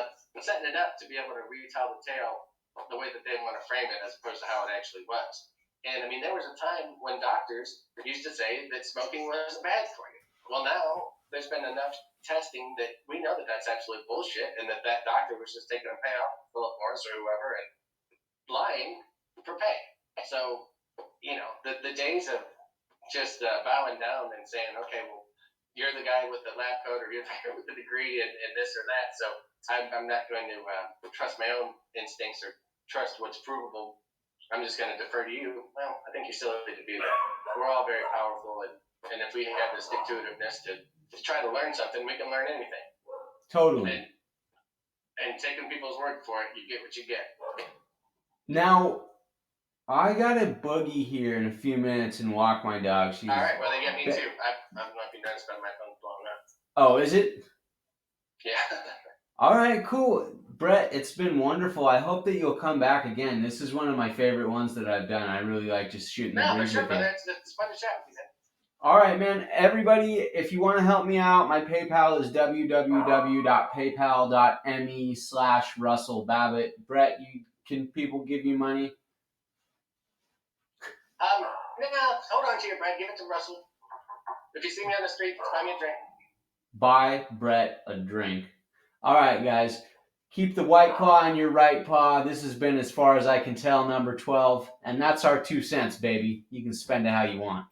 up to be able to retell the tale the way that they want to frame it as opposed to how it actually was. And I mean, there was a time when doctors used to say that smoking wasn't bad for you. Well, now there's been enough testing that we know that that's absolute bullshit, and that doctor was just taking a payout, Philip Morris or whoever, and lying for pay. So, you know, the days of just bowing down and saying, okay, well, you're the guy with the lab coat, or you're the guy with the degree, and this or that. So I'm not going to trust my own instincts or trust what's provable. I'm just going to defer to you. Well, I think you're silly to do that. We're all very powerful, and if we have this stick-to-itiveness to try to learn something, we can learn anything. Totally. And taking people's word for it, you get what you get. Now, I got to boogie here in a few minutes and walk my dog. All right, well, they get me too. I don't know if you noticed, but my phone's blowing up. Oh, is it? Yeah. All right, cool. Brett, it's been wonderful. I hope that you'll come back again. This is one of my favorite ones that I've done. I really like just shooting the breeze with you. It's fun to chat with you, man. All right, man. Everybody, if you want to help me out, my PayPal is www.paypal.me/Russell Babbitt. Brett, can people give you money? No, hold on to your bread. Give it to Russell. If you see me on the street, buy me a drink. Buy Brett a drink. All right, guys. Keep the white claw in your right paw. This has been, as far as I can tell, number 12. And that's our 2 cents, baby. You can spend it how you want.